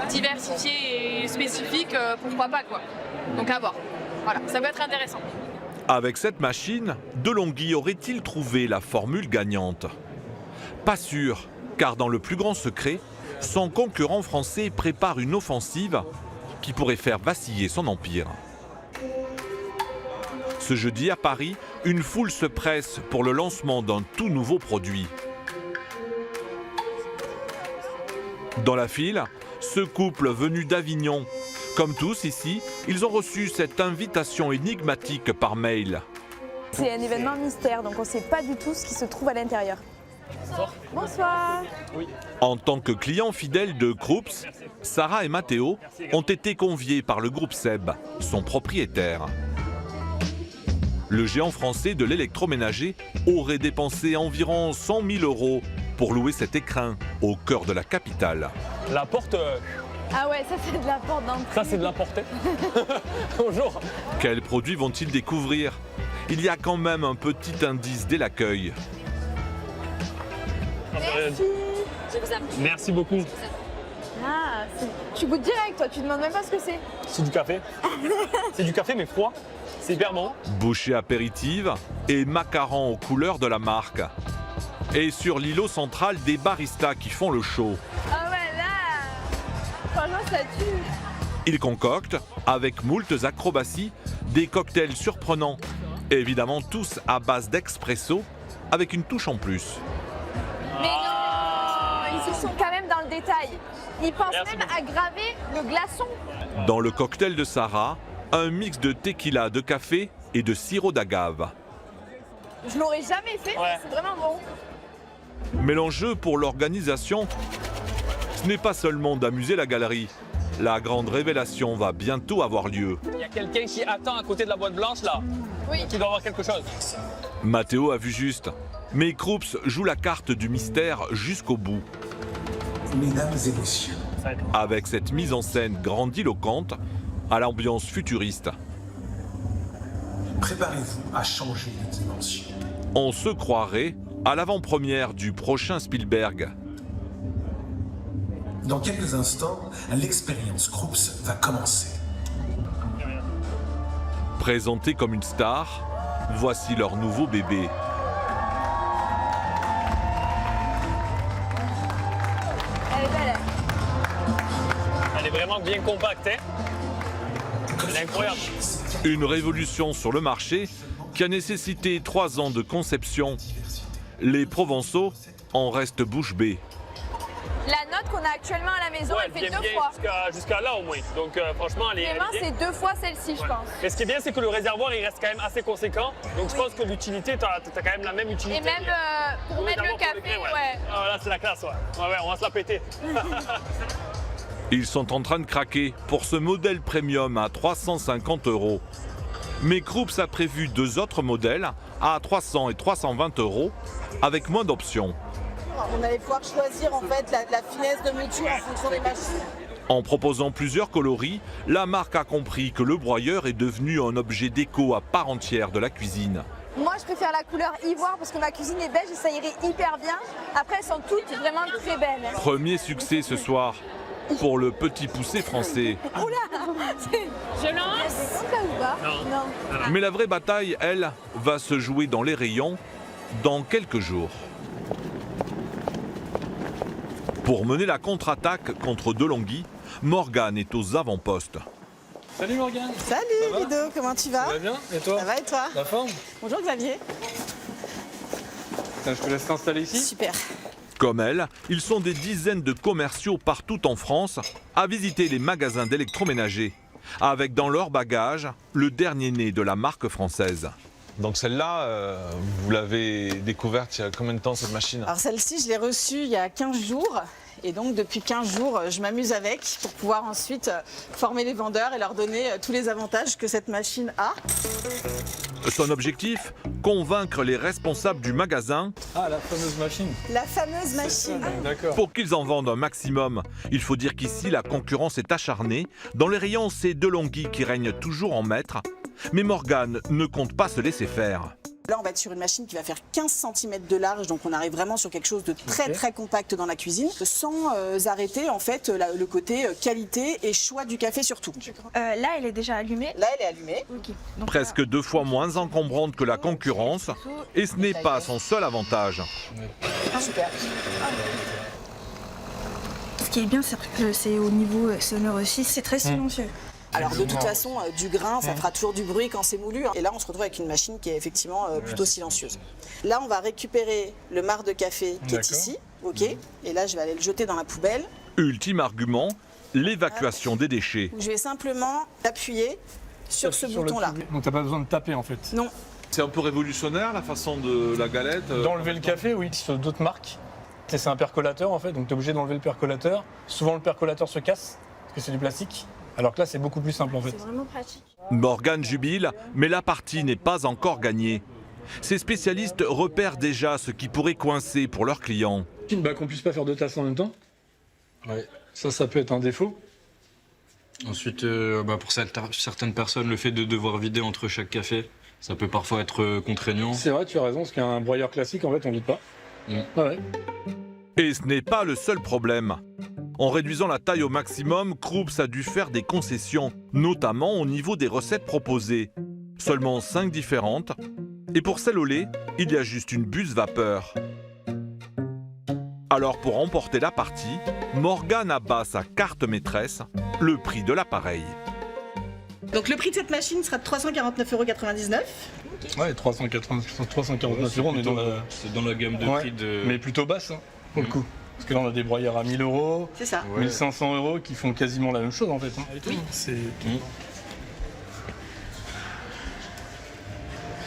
diversifiées et spécifiques, pourquoi pas, quoi. Donc à voir. Voilà, ça peut être intéressant. Avec cette machine, De'Longhi aurait-il trouvé la formule gagnante? Pas sûr, car dans le plus grand secret, son concurrent français prépare une offensive qui pourrait faire vaciller son empire. Ce jeudi à Paris, une foule se presse pour le lancement d'un tout nouveau produit. Dans la file, ce couple venu d'Avignon. Comme tous ici, ils ont reçu cette invitation énigmatique par mail. C'est un événement mystère, donc on ne sait pas du tout ce qui se trouve à l'intérieur. Bonsoir. En tant que clients fidèles de Krups, Sarah et Matteo ont été conviés par le groupe Seb, son propriétaire. Le géant français de l'électroménager aurait dépensé environ 100 000 € pour louer cet écrin au cœur de la capitale. La porte... Ah ouais, ça c'est de la porte d'entrée. Ça c'est de l'importé. Bonjour. Quels produits vont-ils découvrir? Il y a quand même un petit indice dès l'accueil. Merci. Merci beaucoup. Ah, tu goûtes direct, toi, tu demandes même pas ce que c'est. C'est du café. C'est du café mais froid. C'est hyper bon. Bouchée apéritive et macarons aux couleurs de la marque. Et sur l'îlot central, des baristas qui font le show. Ah ouais, là, franchement, ça tue. Ils concoctent, avec moultes acrobaties, des cocktails surprenants. Évidemment tous à base d'expresso, avec une touche en plus. Mais non, ils sont quand même dans le détail. Ils pensent même à graver le glaçon. Dans le cocktail de Sarah, un mix de tequila, de café et de sirop d'agave. Je l'aurais jamais fait, mais c'est vraiment bon. Mais l'enjeu pour l'organisation, ce n'est pas seulement d'amuser la galerie. La grande révélation va bientôt avoir lieu. Il y a quelqu'un qui attend à côté de la boîte blanche là. Oui. Qui doit avoir quelque chose. Matteo a vu juste. Mais Krups joue la carte du mystère jusqu'au bout. Mesdames et messieurs. Avec cette mise en scène grandiloquente à l'ambiance futuriste. Préparez-vous à changer de dimension. On se croirait à l'avant-première du prochain Spielberg. Dans quelques instants, l'expérience Krups va commencer. Présentés comme une star, voici leur nouveau bébé. Elle est belle. Elle est vraiment bien compacte, hein. Elle est incroyable. Une révolution sur le marché qui a nécessité 3 ans de conception. Les Provençaux en restent bouche bée. La note qu'on a actuellement à la maison, elle fait 2 fois. Jusqu'à là au moins. Donc franchement, elle est. Vraiment, c'est 2 fois celle-ci, je pense. Mais ce qui est bien, c'est que le réservoir, il reste quand même assez conséquent. Donc je pense que l'utilité, t'as quand même la même utilité. Et même pour mettre le café, ouais. Ah, là, c'est la classe, ouais. Ouais, on va se la péter. Ils sont en train de craquer pour ce modèle premium à 350 €. Mais Krups a prévu 2 autres modèles à 300 et 320 € avec moins d'options. On allait pouvoir choisir en fait la finesse de mouture en fonction des machines. En proposant plusieurs coloris, la marque a compris que le broyeur est devenu un objet déco à part entière de la cuisine. Moi, je préfère la couleur ivoire parce que ma cuisine est beige et ça irait hyper bien. Après, elles sont toutes vraiment très belles. Premier succès ce soir pour le petit poussé français. Oula, je lance. Non. Mais la vraie bataille, elle, va se jouer dans les rayons dans quelques jours. Pour mener la contre-attaque contre Delonghi, Morgane est aux avant-postes. Salut Morgane. Salut Ludo, comment tu vas? Ça va bien, et toi? Ça va et toi? La forme? Bonjour Xavier. Je te laisse t'installer ici. Super. Comme elle, ils sont des dizaines de commerciaux partout en France à visiter les magasins d'électroménager, avec dans leur bagage le dernier né de la marque française. Donc celle-là, vous l'avez découverte il y a combien de temps cette machine? Alors celle-ci, je l'ai reçue il y a 15 jours. Et donc depuis 15 jours, je m'amuse avec pour pouvoir ensuite former les vendeurs et leur donner tous les avantages que cette machine a. Son objectif? Convaincre les responsables du magasin. Ah, la fameuse machine. La fameuse machine. D'accord. Pour qu'ils en vendent un maximum. Il faut dire qu'ici, la concurrence est acharnée. Dans les rayons, c'est Delonghi qui règne toujours en maître. Mais Morgane ne compte pas se laisser faire. Là, on va être sur une machine qui va faire 15 cm de large, donc on arrive vraiment sur quelque chose de très compact dans la cuisine, sans arrêter en fait le côté qualité et choix du café surtout. Là, elle est déjà allumée. Là, elle est allumée. Okay. Presque 2 fois moins encombrante que la concurrence, et ce n'est pas son seul avantage. Super. Ce qui est bien, c'est que c'est au niveau sonore aussi, c'est très silencieux. Alors de toute façon, du grain, ça fera toujours du bruit quand c'est moulu. Et là, on se retrouve avec une machine qui est effectivement plutôt silencieuse. Là, on va récupérer le marc de café qui est ici. Ok. Et là, je vais aller le jeter dans la poubelle. Ultime argument, l'évacuation des déchets. Je vais simplement appuyer sur ce bouton-là. Donc t'as pas besoin de taper en fait. Non. C'est un peu révolutionnaire la façon de la galette. D'enlever le café, oui, sur d'autres marques. C'est un percolateur en fait, donc tu es obligé d'enlever le percolateur. Souvent le percolateur se casse, parce que c'est du plastique. Alors que là c'est beaucoup plus simple en fait. C'est vraiment pratique. Morgane jubile, mais la partie n'est pas encore gagnée. Ces spécialistes repèrent déjà ce qui pourrait coincer pour leurs clients. Qu'on puisse pas faire deux tasses en même temps. Ouais, ça peut être un défaut. Ensuite, pour certaines personnes, le fait de devoir vider entre chaque café, ça peut parfois être contraignant. C'est vrai, tu as raison, parce qu'un broyeur classique, en fait, on vide pas. Ouais. Et ce n'est pas le seul problème. En réduisant la taille au maximum, Krups a dû faire des concessions, notamment au niveau des recettes proposées. Seulement 5 différentes. Et pour celle au lait, il y a juste une buse vapeur. Alors pour remporter la partie, Morgane abat sa carte maîtresse, le prix de l'appareil. Donc le prix de cette machine sera de 349,99 €. Ouais, 349 €, on est c'est dans la gamme de prix de... Mais plutôt basse, hein, pour le coup. Parce que là, on a des broyeurs à 1000 €, c'est ça. 1500 € qui font quasiment la même chose en fait. Hein. Oui. C'est...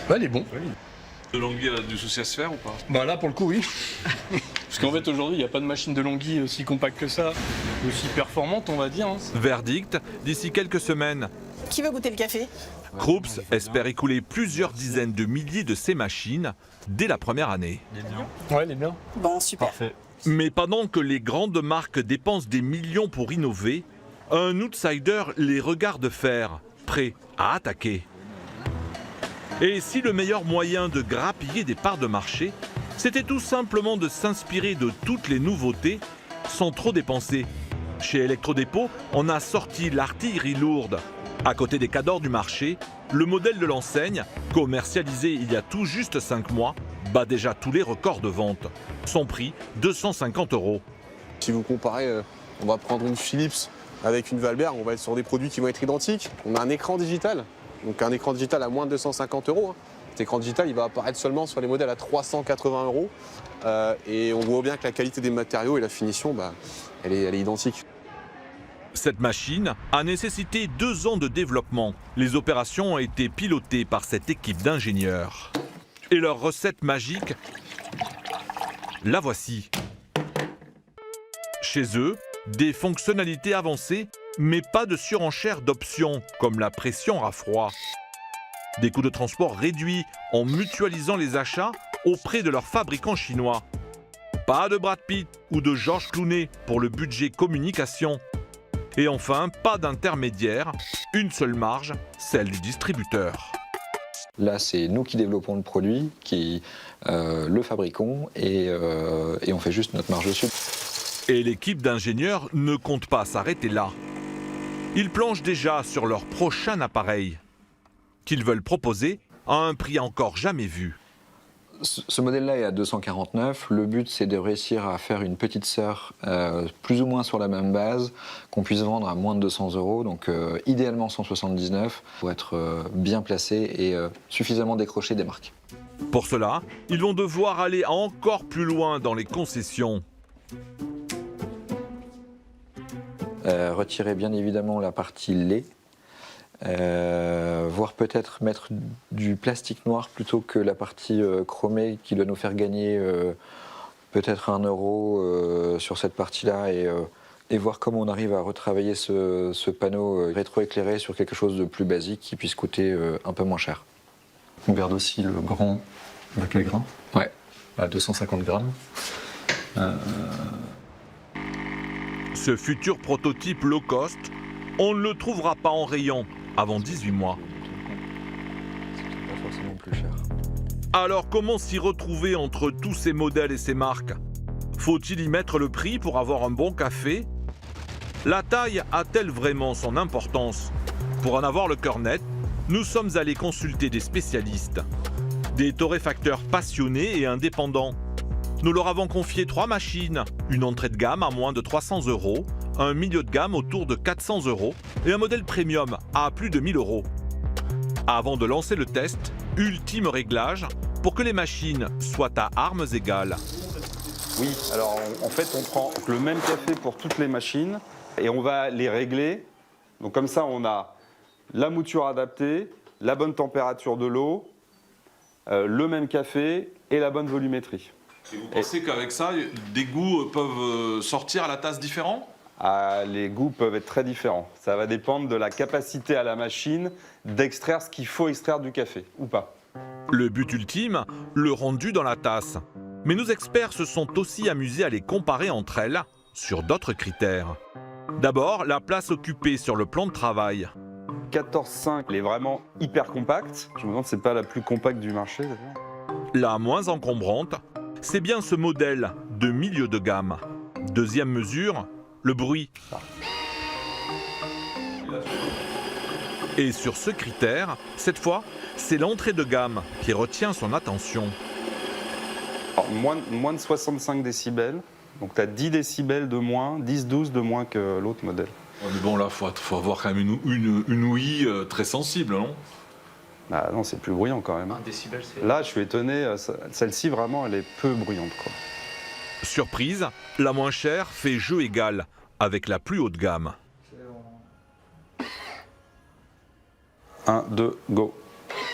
Ouais, elle est bon. De l'anguille, elle a du souci à se faire ou pas? Bah là, pour le coup, oui. Parce qu'en fait, aujourd'hui, il n'y a pas de machine de longuille aussi compacte que ça, aussi performante, on va dire. Hein. Verdict, d'ici quelques semaines. Qui veut goûter le café? Krups espère écouler plusieurs dizaines de milliers de ces machines dès la première année. Ouais, elle est bien. Bon, super. Parfait. Mais pendant que les grandes marques dépensent des millions pour innover, un outsider les regarde faire, prêt à attaquer. Et si le meilleur moyen de grappiller des parts de marché, c'était tout simplement de s'inspirer de toutes les nouveautés sans trop dépenser. Chez Electrodépôt, on a sorti l'artillerie lourde. À côté des cadors du marché, le modèle de l'enseigne, commercialisé il y a tout juste 5 mois, bat déjà tous les records de vente. Son prix, 250 €. Si vous comparez, on va prendre une Philips avec une Valberg, on va être sur des produits qui vont être identiques. On a un écran digital, donc un écran digital à moins de 250 €. Cet écran digital, il va apparaître seulement sur les modèles à 380 €. Et on voit bien que la qualité des matériaux et la finition, elle est identique. Cette machine a nécessité 2 ans de développement. Les opérations ont été pilotées par cette équipe d'ingénieurs. Et leur recette magique, la voici. Chez eux, des fonctionnalités avancées, mais pas de surenchère d'options, comme la pression à froid. Des coûts de transport réduits en mutualisant les achats auprès de leurs fabricants chinois. Pas de Brad Pitt ou de George Clooney pour le budget communication. Et enfin, pas d'intermédiaire, une seule marge, celle du distributeur. Là, c'est nous qui développons le produit, qui le fabriquons et on fait juste notre marge dessus. Et l'équipe d'ingénieurs ne compte pas s'arrêter là. Ils planchent déjà sur leur prochain appareil, qu'ils veulent proposer à un prix encore jamais vu. Ce modèle-là est à 249. Le but, c'est de réussir à faire une petite sœur plus ou moins sur la même base, qu'on puisse vendre à moins de 200 €, donc idéalement 179, pour être bien placé et suffisamment décroché des marques. Pour cela, ils vont devoir aller encore plus loin dans les concessions. Retirer bien évidemment la partie lait. Voire peut-être mettre du plastique noir plutôt que la partie chromée qui doit nous faire gagner peut-être 1 € sur cette partie-là et voir comment on arrive à retravailler ce panneau rétroéclairé sur quelque chose de plus basique qui puisse coûter un peu moins cher. On garde aussi le grand avec les grains. Ouais. À 250 grammes. Ce futur prototype low cost, on ne le trouvera pas en rayon avant 18 mois. Pas forcément plus cher. Alors comment s'y retrouver entre tous ces modèles et ces marques? Faut-il y mettre le prix pour avoir un bon café? La taille a-t-elle vraiment son importance? Pour en avoir le cœur net, nous sommes allés consulter des spécialistes, des torréfacteurs passionnés et indépendants. Nous leur avons confié 3 machines, une entrée de gamme à moins de 300 €, un milieu de gamme autour de 400 € et un modèle premium à plus de 1000 €. Avant de lancer le test, ultime réglage pour que les machines soient à armes égales. Oui, alors en fait on prend le même café pour toutes les machines et on va les régler. Donc comme ça on a la mouture adaptée, la bonne température de l'eau, le même café et la bonne volumétrie. Et vous pensez qu'avec ça, des goûts peuvent sortir à la tasse différents ? Les goûts peuvent être très différents. Ça va dépendre de la capacité à la machine d'extraire ce qu'il faut extraire du café, ou pas. Le but ultime, le rendu dans la tasse. Mais nos experts se sont aussi amusés à les comparer entre elles sur d'autres critères. D'abord, la place occupée sur le plan de travail. 14,5, elle est vraiment hyper compacte. Je me demande si c'est pas la plus compacte du marché d'ailleurs. La moins encombrante, c'est bien ce modèle de milieu de gamme. Deuxième mesure, le bruit. Et sur ce critère, cette fois, c'est l'entrée de gamme qui retient son attention. Alors, moins de 65 décibels, donc tu as 10 décibels de moins, 10-12 de moins que l'autre modèle. Ouais, mais bon, là, il faut avoir quand même une ouïe très sensible, non ? Ah non, c'est plus bruyant quand même. Là, je suis étonné, celle-ci, vraiment, elle est peu bruyante, quoi. Surprise, la moins chère fait jeu égal avec la plus haute gamme. 1, 2, go.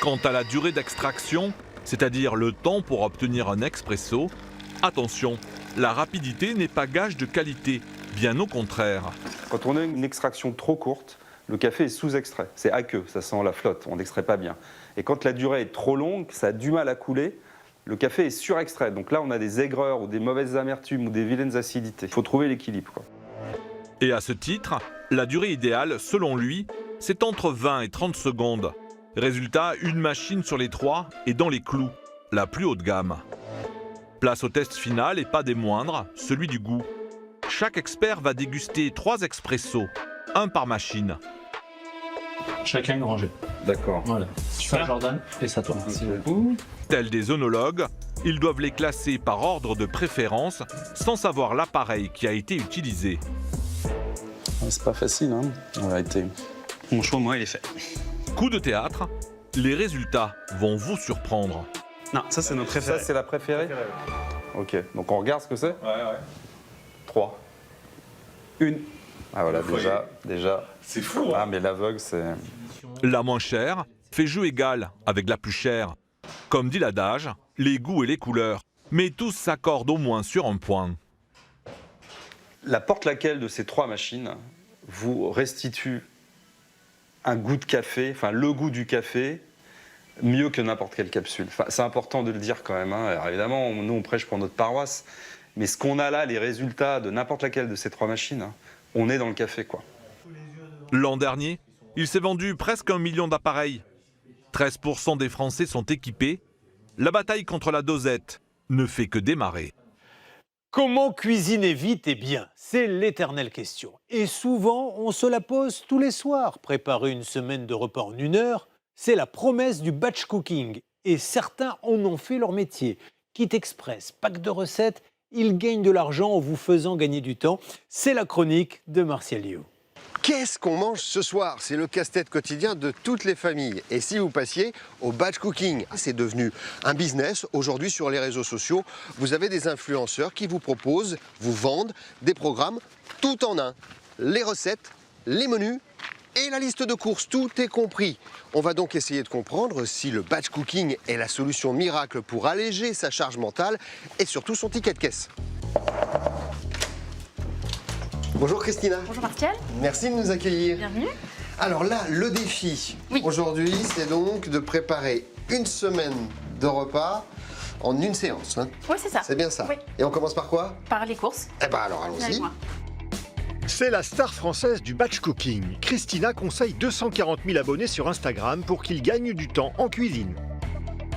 Quant à la durée d'extraction, c'est-à-dire le temps pour obtenir un expresso, attention, la rapidité n'est pas gage de qualité, bien au contraire. Quand on a une extraction trop courte, le café est sous-extrait, c'est aqueux, ça sent la flotte, on n'extrait pas bien. Et quand la durée est trop longue, ça a du mal à couler, le café est surextrait. Donc là, on a des aigreurs ou des mauvaises amertumes ou des vilaines acidités. Il faut trouver l'équilibre, quoi. Et à ce titre, la durée idéale, selon lui, c'est entre 20 et 30 secondes. Résultat, une machine sur les 3 est dans les clous, la plus haute gamme. Place au test final et pas des moindres, celui du goût. Chaque expert va déguster 3 expressos, un par machine. Chacun une rangée. D'accord. Voilà. Ça, Jordan, et ça, toi. Merci beaucoup. Tels des œnologues, ils doivent les classer par ordre de préférence, sans savoir l'appareil qui a été utilisé. C'est pas facile, hein, en vérité. Mon choix, moi, il est fait. Coup de théâtre, les résultats vont vous surprendre. Non, ça, c'est notre préféré. Ça, c'est la préférée ? Ok, donc on regarde ce que c'est ? Ouais. 3. 1. Ah voilà, déjà. C'est fou, hein. Ah, mais l'aveugle, c'est... La moins chère fait jeu égal avec la plus chère. Comme dit l'adage, les goûts et les couleurs, mais tous s'accordent au moins sur un point. N'importe laquelle de ces 3 machines vous restitue un goût de café, enfin le goût du café, mieux que n'importe quelle capsule. Enfin, c'est important de le dire quand même, hein. Alors évidemment, nous on prêche pour notre paroisse, mais ce qu'on a là, les résultats de n'importe laquelle de ces 3 machines, hein, on est dans le café, quoi. L'an dernier, il s'est vendu presque 1 million d'appareils. 13% des Français sont équipés. La bataille contre la dosette ne fait que démarrer. Comment cuisiner vite et bien? C'est l'éternelle question. Et souvent, on se la pose tous les soirs. Préparer une semaine de repas en 1 heure, c'est la promesse du batch cooking. Et certains en ont fait leur métier. Kit express, pack de recettes, ils gagnent de l'argent en vous faisant gagner du temps. C'est la chronique de Martial Liu. Qu'est-ce qu'on mange ce soir? C'est le casse-tête quotidien de toutes les familles. Et si vous passiez au batch cooking, c'est devenu un business. Aujourd'hui, sur les réseaux sociaux, vous avez des influenceurs qui vous proposent, vous vendent des programmes tout en un. Les recettes, les menus et la liste de courses, tout est compris. On va donc essayer de comprendre si le batch cooking est la solution miracle pour alléger sa charge mentale et surtout son ticket de caisse. Bonjour Christina. Bonjour Martial. Merci de nous accueillir. Bienvenue. Alors là, le défi aujourd'hui, c'est donc de préparer une semaine de repas en une séance. Hein. Oui, c'est ça. C'est bien ça. Oui. Et on commence par quoi? Par les courses. Eh ben alors allons-y. C'est la star française du batch cooking. Christina conseille 240 000 abonnés sur Instagram pour qu'ils gagnent du temps en cuisine.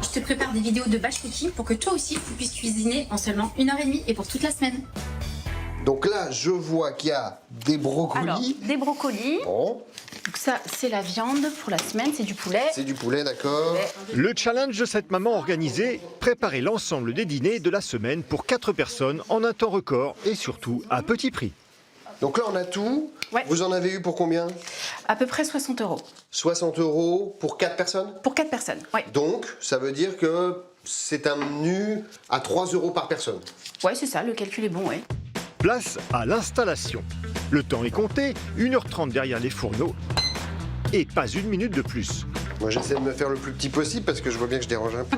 Je te prépare des vidéos de batch cooking pour que toi aussi tu puisses cuisiner en seulement 1h30 et pour toute la semaine. Donc là, je vois qu'il y a des brocolis. Alors, des brocolis. Bon. Donc ça, c'est la viande pour la semaine, c'est du poulet. C'est du poulet, d'accord. Le challenge de cette maman organisée, préparer l'ensemble des dîners de la semaine pour 4 personnes en un temps record et surtout à petit prix. Donc là, on a tout. Ouais. Vous en avez eu pour combien? À peu près 60 €. 60 € pour 4 personnes? Pour 4 personnes, oui. Donc, ça veut dire que c'est un menu à 3 € par personne. Ouais, c'est ça, le calcul est bon, oui. Place à l'installation. Le temps est compté, 1h30 derrière les fourneaux et pas une minute de plus. Moi, j'essaie de me faire le plus petit possible parce que je vois bien que je dérange un peu.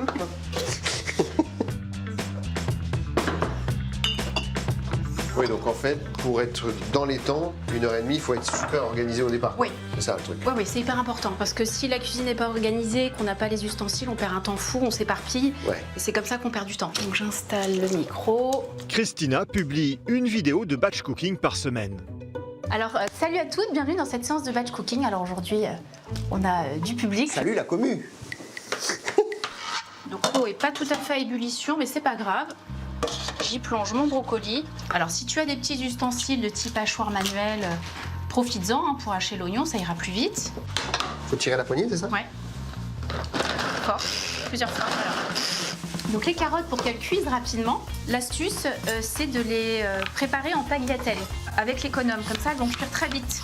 Oui, donc en fait, pour être dans les temps, 1h30, il faut être super organisé au départ. Oui. C'est ça le truc. Oui, c'est hyper important parce que si la cuisine n'est pas organisée, qu'on n'a pas les ustensiles, on perd un temps fou, on s'éparpille. Ouais. Et c'est comme ça qu'on perd du temps. Donc j'installe le micro. Christina publie une vidéo de batch cooking par semaine. Alors, salut à toutes, bienvenue dans cette séance de batch cooking. Alors aujourd'hui, on a du public. Salut la commu. Donc l'eau est pas tout à fait à ébullition, mais c'est pas grave. J'y plonge mon brocoli. Alors si tu as des petits ustensiles de type hachoir manuel, profites-en hein, pour hacher l'oignon, ça ira plus vite. Faut tirer la poignée, c'est ça? Ouais. Fort, plusieurs fois. Voilà. Donc les carottes, pour qu'elles cuisent rapidement, l'astuce, c'est de les préparer en tagliatelle avec l'économe. Comme ça, elles vont cuire très vite.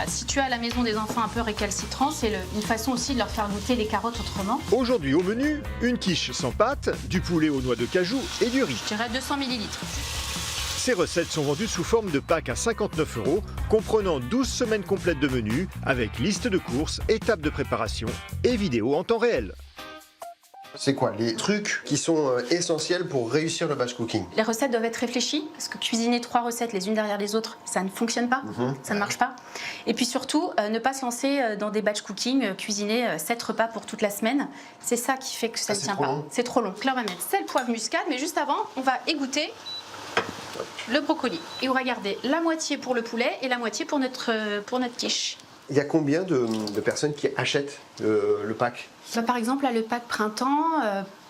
Si tu as à la maison des enfants un peu récalcitrants, c'est une façon aussi de leur faire goûter les carottes autrement. Aujourd'hui au menu, une quiche sans pâte, du poulet aux noix de cajou et du riz. Je dirais 200 ml. Ces recettes sont vendues sous forme de pack à 59 €, comprenant 12 semaines complètes de menus, avec liste de courses, étapes de préparation et vidéos en temps réel. C'est quoi les trucs qui sont essentiels pour réussir le batch cooking? Les recettes doivent être réfléchies, parce que cuisiner 3 recettes les unes derrière les autres, ça ne fonctionne pas, ça ne marche pas. Et puis surtout, ne pas se lancer dans des batch cooking, cuisiner 7 repas pour toute la semaine. C'est ça qui fait que ça ne tient pas. C'est trop long. Là, on va mettre sel, poivre, muscade, mais juste avant, on va égoutter le brocoli. Et on va garder la moitié pour le poulet et la moitié pour notre quiche. Il y a combien de personnes qui achètent le pack? Par exemple, là, le pack printemps,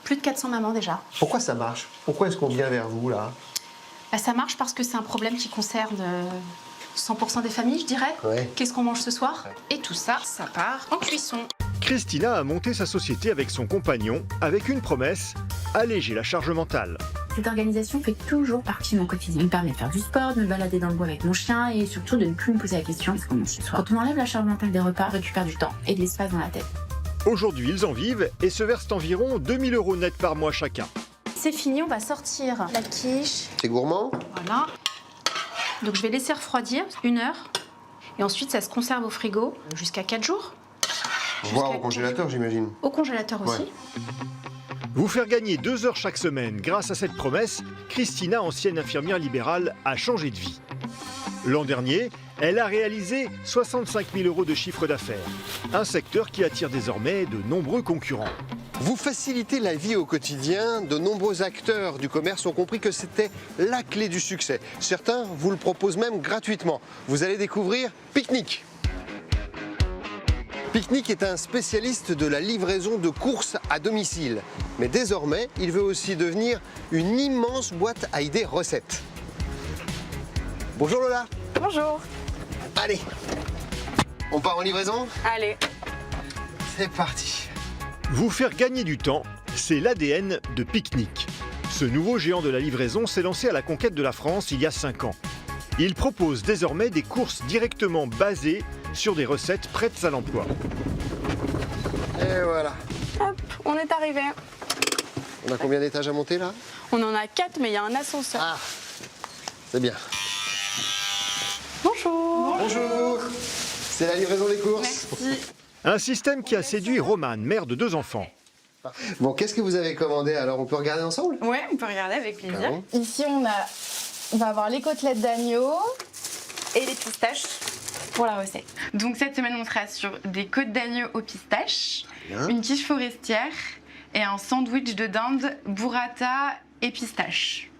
plus de 400 mamans déjà. Pourquoi ça marche? Pourquoi est-ce qu'on vient vers vous là? Ça marche parce que c'est un problème qui concerne 100% des familles, je dirais. Ouais. Qu'est-ce qu'on mange ce soir? Et tout ça, ça part en cuisson. Christina a monté sa société avec son compagnon, avec une promesse, alléger la charge mentale. Cette organisation fait toujours partie de mon quotidien. Elle me permet de faire du sport, de me balader dans le bois avec mon chien et surtout de ne plus me poser la question ce qu'on mange ce soir. Quand on enlève la charge mentale des repas, on récupère du temps et de l'espace dans la tête. Aujourd'hui, ils en vivent et se versent environ 2000 € net par mois chacun. C'est fini, on va sortir la quiche. C'est gourmand? Voilà. Donc je vais laisser refroidir 1 heure et ensuite ça se conserve au frigo jusqu'à 4 jours. Voire au congélateur, j'imagine. Au congélateur aussi. Vous faire gagner 2 heures chaque semaine grâce à cette promesse, Christina, ancienne infirmière libérale, a changé de vie. L'an dernier, elle a réalisé 65 000 € de chiffre d'affaires, un secteur qui attire désormais de nombreux concurrents. Vous facilitez la vie au quotidien, de nombreux acteurs du commerce ont compris que c'était la clé du succès. Certains vous le proposent même gratuitement. Vous allez découvrir Picnic. Picnic est un spécialiste de la livraison de courses à domicile. Mais désormais, il veut aussi devenir une immense boîte à idées recettes. Bonjour Lola. Bonjour. Allez, on part en livraison? Allez. C'est parti. Vous faire gagner du temps, c'est l'ADN de Picnic. Ce nouveau géant de la livraison s'est lancé à la conquête de la France il y a 5 ans. Il propose désormais des courses directement basées sur des recettes prêtes à l'emploi. Et voilà. Hop, on est arrivé. On a combien d'étages à monter là? On en a 4, mais il y a un ascenseur. Ah, c'est bien. Bonjour. Bonjour. C'est la livraison des courses. Merci. Un système qui a séduit Romane, mère de 2 enfants. Bon, qu'est-ce que vous avez commandé alors? On peut regarder ensemble? Ouais, on peut regarder avec plaisir. Ah bon? Ici, on va avoir les côtelettes d'agneau et les pistaches pour la recette. Donc cette semaine, on sera sur des côtes d'agneau aux pistaches, une quiche forestière et un sandwich de dinde burrata et pistache.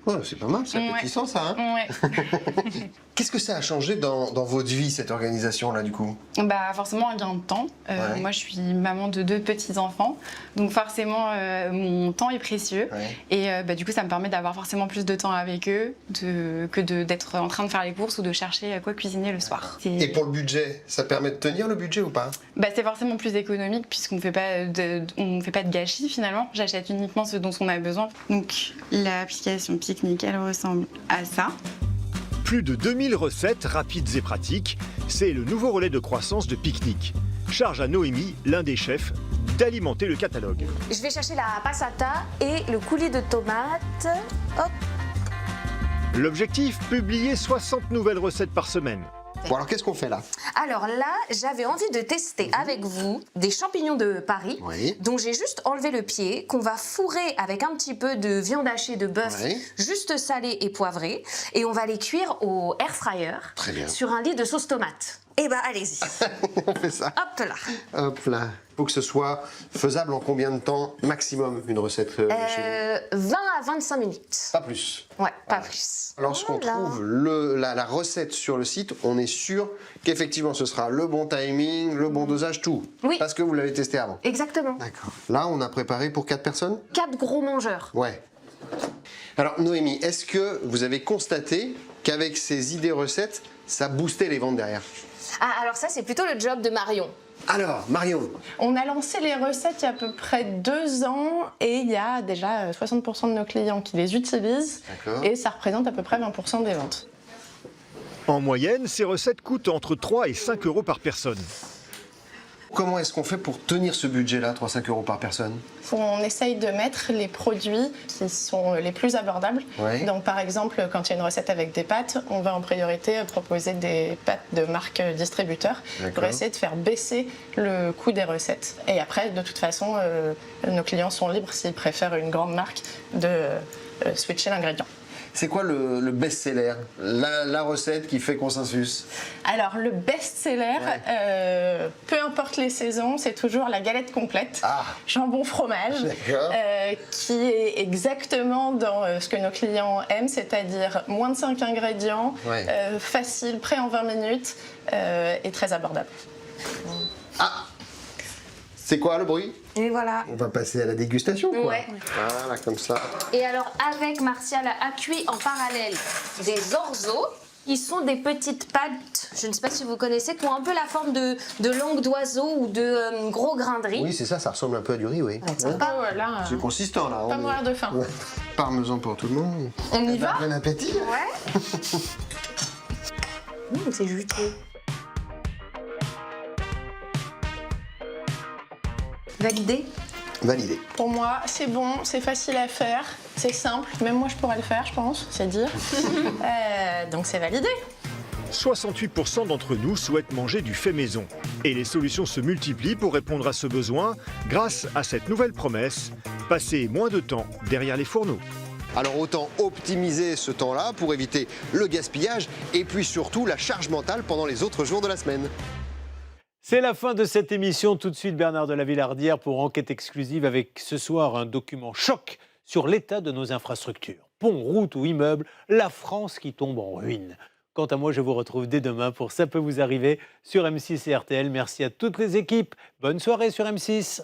Ouais, c'est pas mal, c'est appétissant ça. Hein Ouais. Qu'est-ce que ça a changé dans votre vie, cette organisation-là, du coup? Bah forcément un gain de temps. Ouais. Moi je suis maman de 2 petits-enfants, donc forcément mon temps est précieux. Ouais. Et bah, du coup ça me permet d'avoir forcément plus de temps avec eux d'être en train de faire les courses ou de chercher à quoi cuisiner le soir. Et pour le budget, ça permet de tenir le budget ou pas? Bah, c'est forcément plus économique puisqu'on ne fait pas de gâchis finalement. J'achète uniquement ce dont on a besoin. Donc l'application Picnic, elle ressemble à ça. Plus de 2000 recettes rapides et pratiques, c'est le nouveau relais de croissance de Picnic. Charge à Noémie, l'un des chefs, d'alimenter le catalogue. Je vais chercher la passata et le coulis de tomates. Hop. L'objectif, publier 60 nouvelles recettes par semaine. Bon, alors qu'est-ce qu'on fait là? Alors là, j'avais envie de tester avec vous des champignons de Paris, dont j'ai juste enlevé le pied, qu'on va fourrer avec un petit peu de viande hachée de bœuf, juste salée et poivrée, et on va les cuire au air fryer sur un lit de sauce tomate. Eh ben, allez-y. On fait ça. Hop là. Hop là. Faut que ce soit faisable en combien de temps maximum, une recette chez vous? 20 à 25 minutes. Pas plus. Ouais, pas plus. Lorsqu'on trouve la recette sur le site, on est sûr qu'effectivement ce sera le bon timing, le bon dosage, tout. Oui. Parce que vous l'avez testé avant. Exactement. D'accord. Là, on a préparé pour 4 personnes? 4 gros mangeurs. Ouais. Alors, Noémie, est-ce que vous avez constaté qu'avec ces idées recettes, ça boostait les ventes derrière? Ah, alors ça, c'est plutôt le job de Marion. Alors, Marion. On a lancé les recettes il y a à peu près 2 ans et il y a déjà 60% de nos clients qui les utilisent. Et ça représente à peu près 20% des ventes. En moyenne, ces recettes coûtent entre 3 et 5 euros par personne. Comment est-ce qu'on fait pour tenir ce budget-là, 3-5 euros par personne? On essaye de mettre les produits qui sont les plus abordables. Ouais. Donc par exemple, quand il y a une recette avec des pâtes, on va en priorité proposer des pâtes de marque distributeur pour essayer de faire baisser le coût des recettes. Et après, de toute façon, nos clients sont libres s'ils préfèrent une grande marque de switcher l'ingrédient. C'est quoi le best-seller, la recette qui fait consensus? Alors le best-seller, peu importe les saisons, c'est toujours la galette complète, jambon fromage, qui est exactement dans ce que nos clients aiment, c'est-à-dire moins de 5 ingrédients, facile, prêt en 20 minutes et très abordable. Ah, c'est quoi le bruit? Et voilà. On va passer à la dégustation, quoi. Ouais. Voilà, comme ça. Et alors, avec Martial a cuit en parallèle des orzos. Ils sont des petites pâtes, je ne sais pas si vous connaissez, qui ont un peu la forme de langue d'oiseau ou de gros grains de riz. Oui, c'est ça, ça ressemble un peu à du riz, oui. C'est consistant, là. Pas mourir de faim. Parmesan pour tout le monde. On y va? Bon appétit. Ouais. C'est juteux. Validé? Validé. Pour moi, c'est bon, c'est facile à faire, c'est simple. Même moi, je pourrais le faire, je pense, c'est dire. Donc c'est validé. 68% d'entre nous souhaitent manger du fait maison. Et les solutions se multiplient pour répondre à ce besoin grâce à cette nouvelle promesse, passer moins de temps derrière les fourneaux. Alors autant optimiser ce temps-là pour éviter le gaspillage et puis surtout la charge mentale pendant les autres jours de la semaine. C'est la fin de cette émission. Tout de suite, Bernard de la Villardière pour Enquête exclusive avec ce soir un document choc sur l'état de nos infrastructures. Ponts, routes ou immeubles, la France qui tombe en ruine. Quant à moi, je vous retrouve dès demain pour Ça peut vous arriver sur M6 et RTL. Merci à toutes les équipes. Bonne soirée sur M6.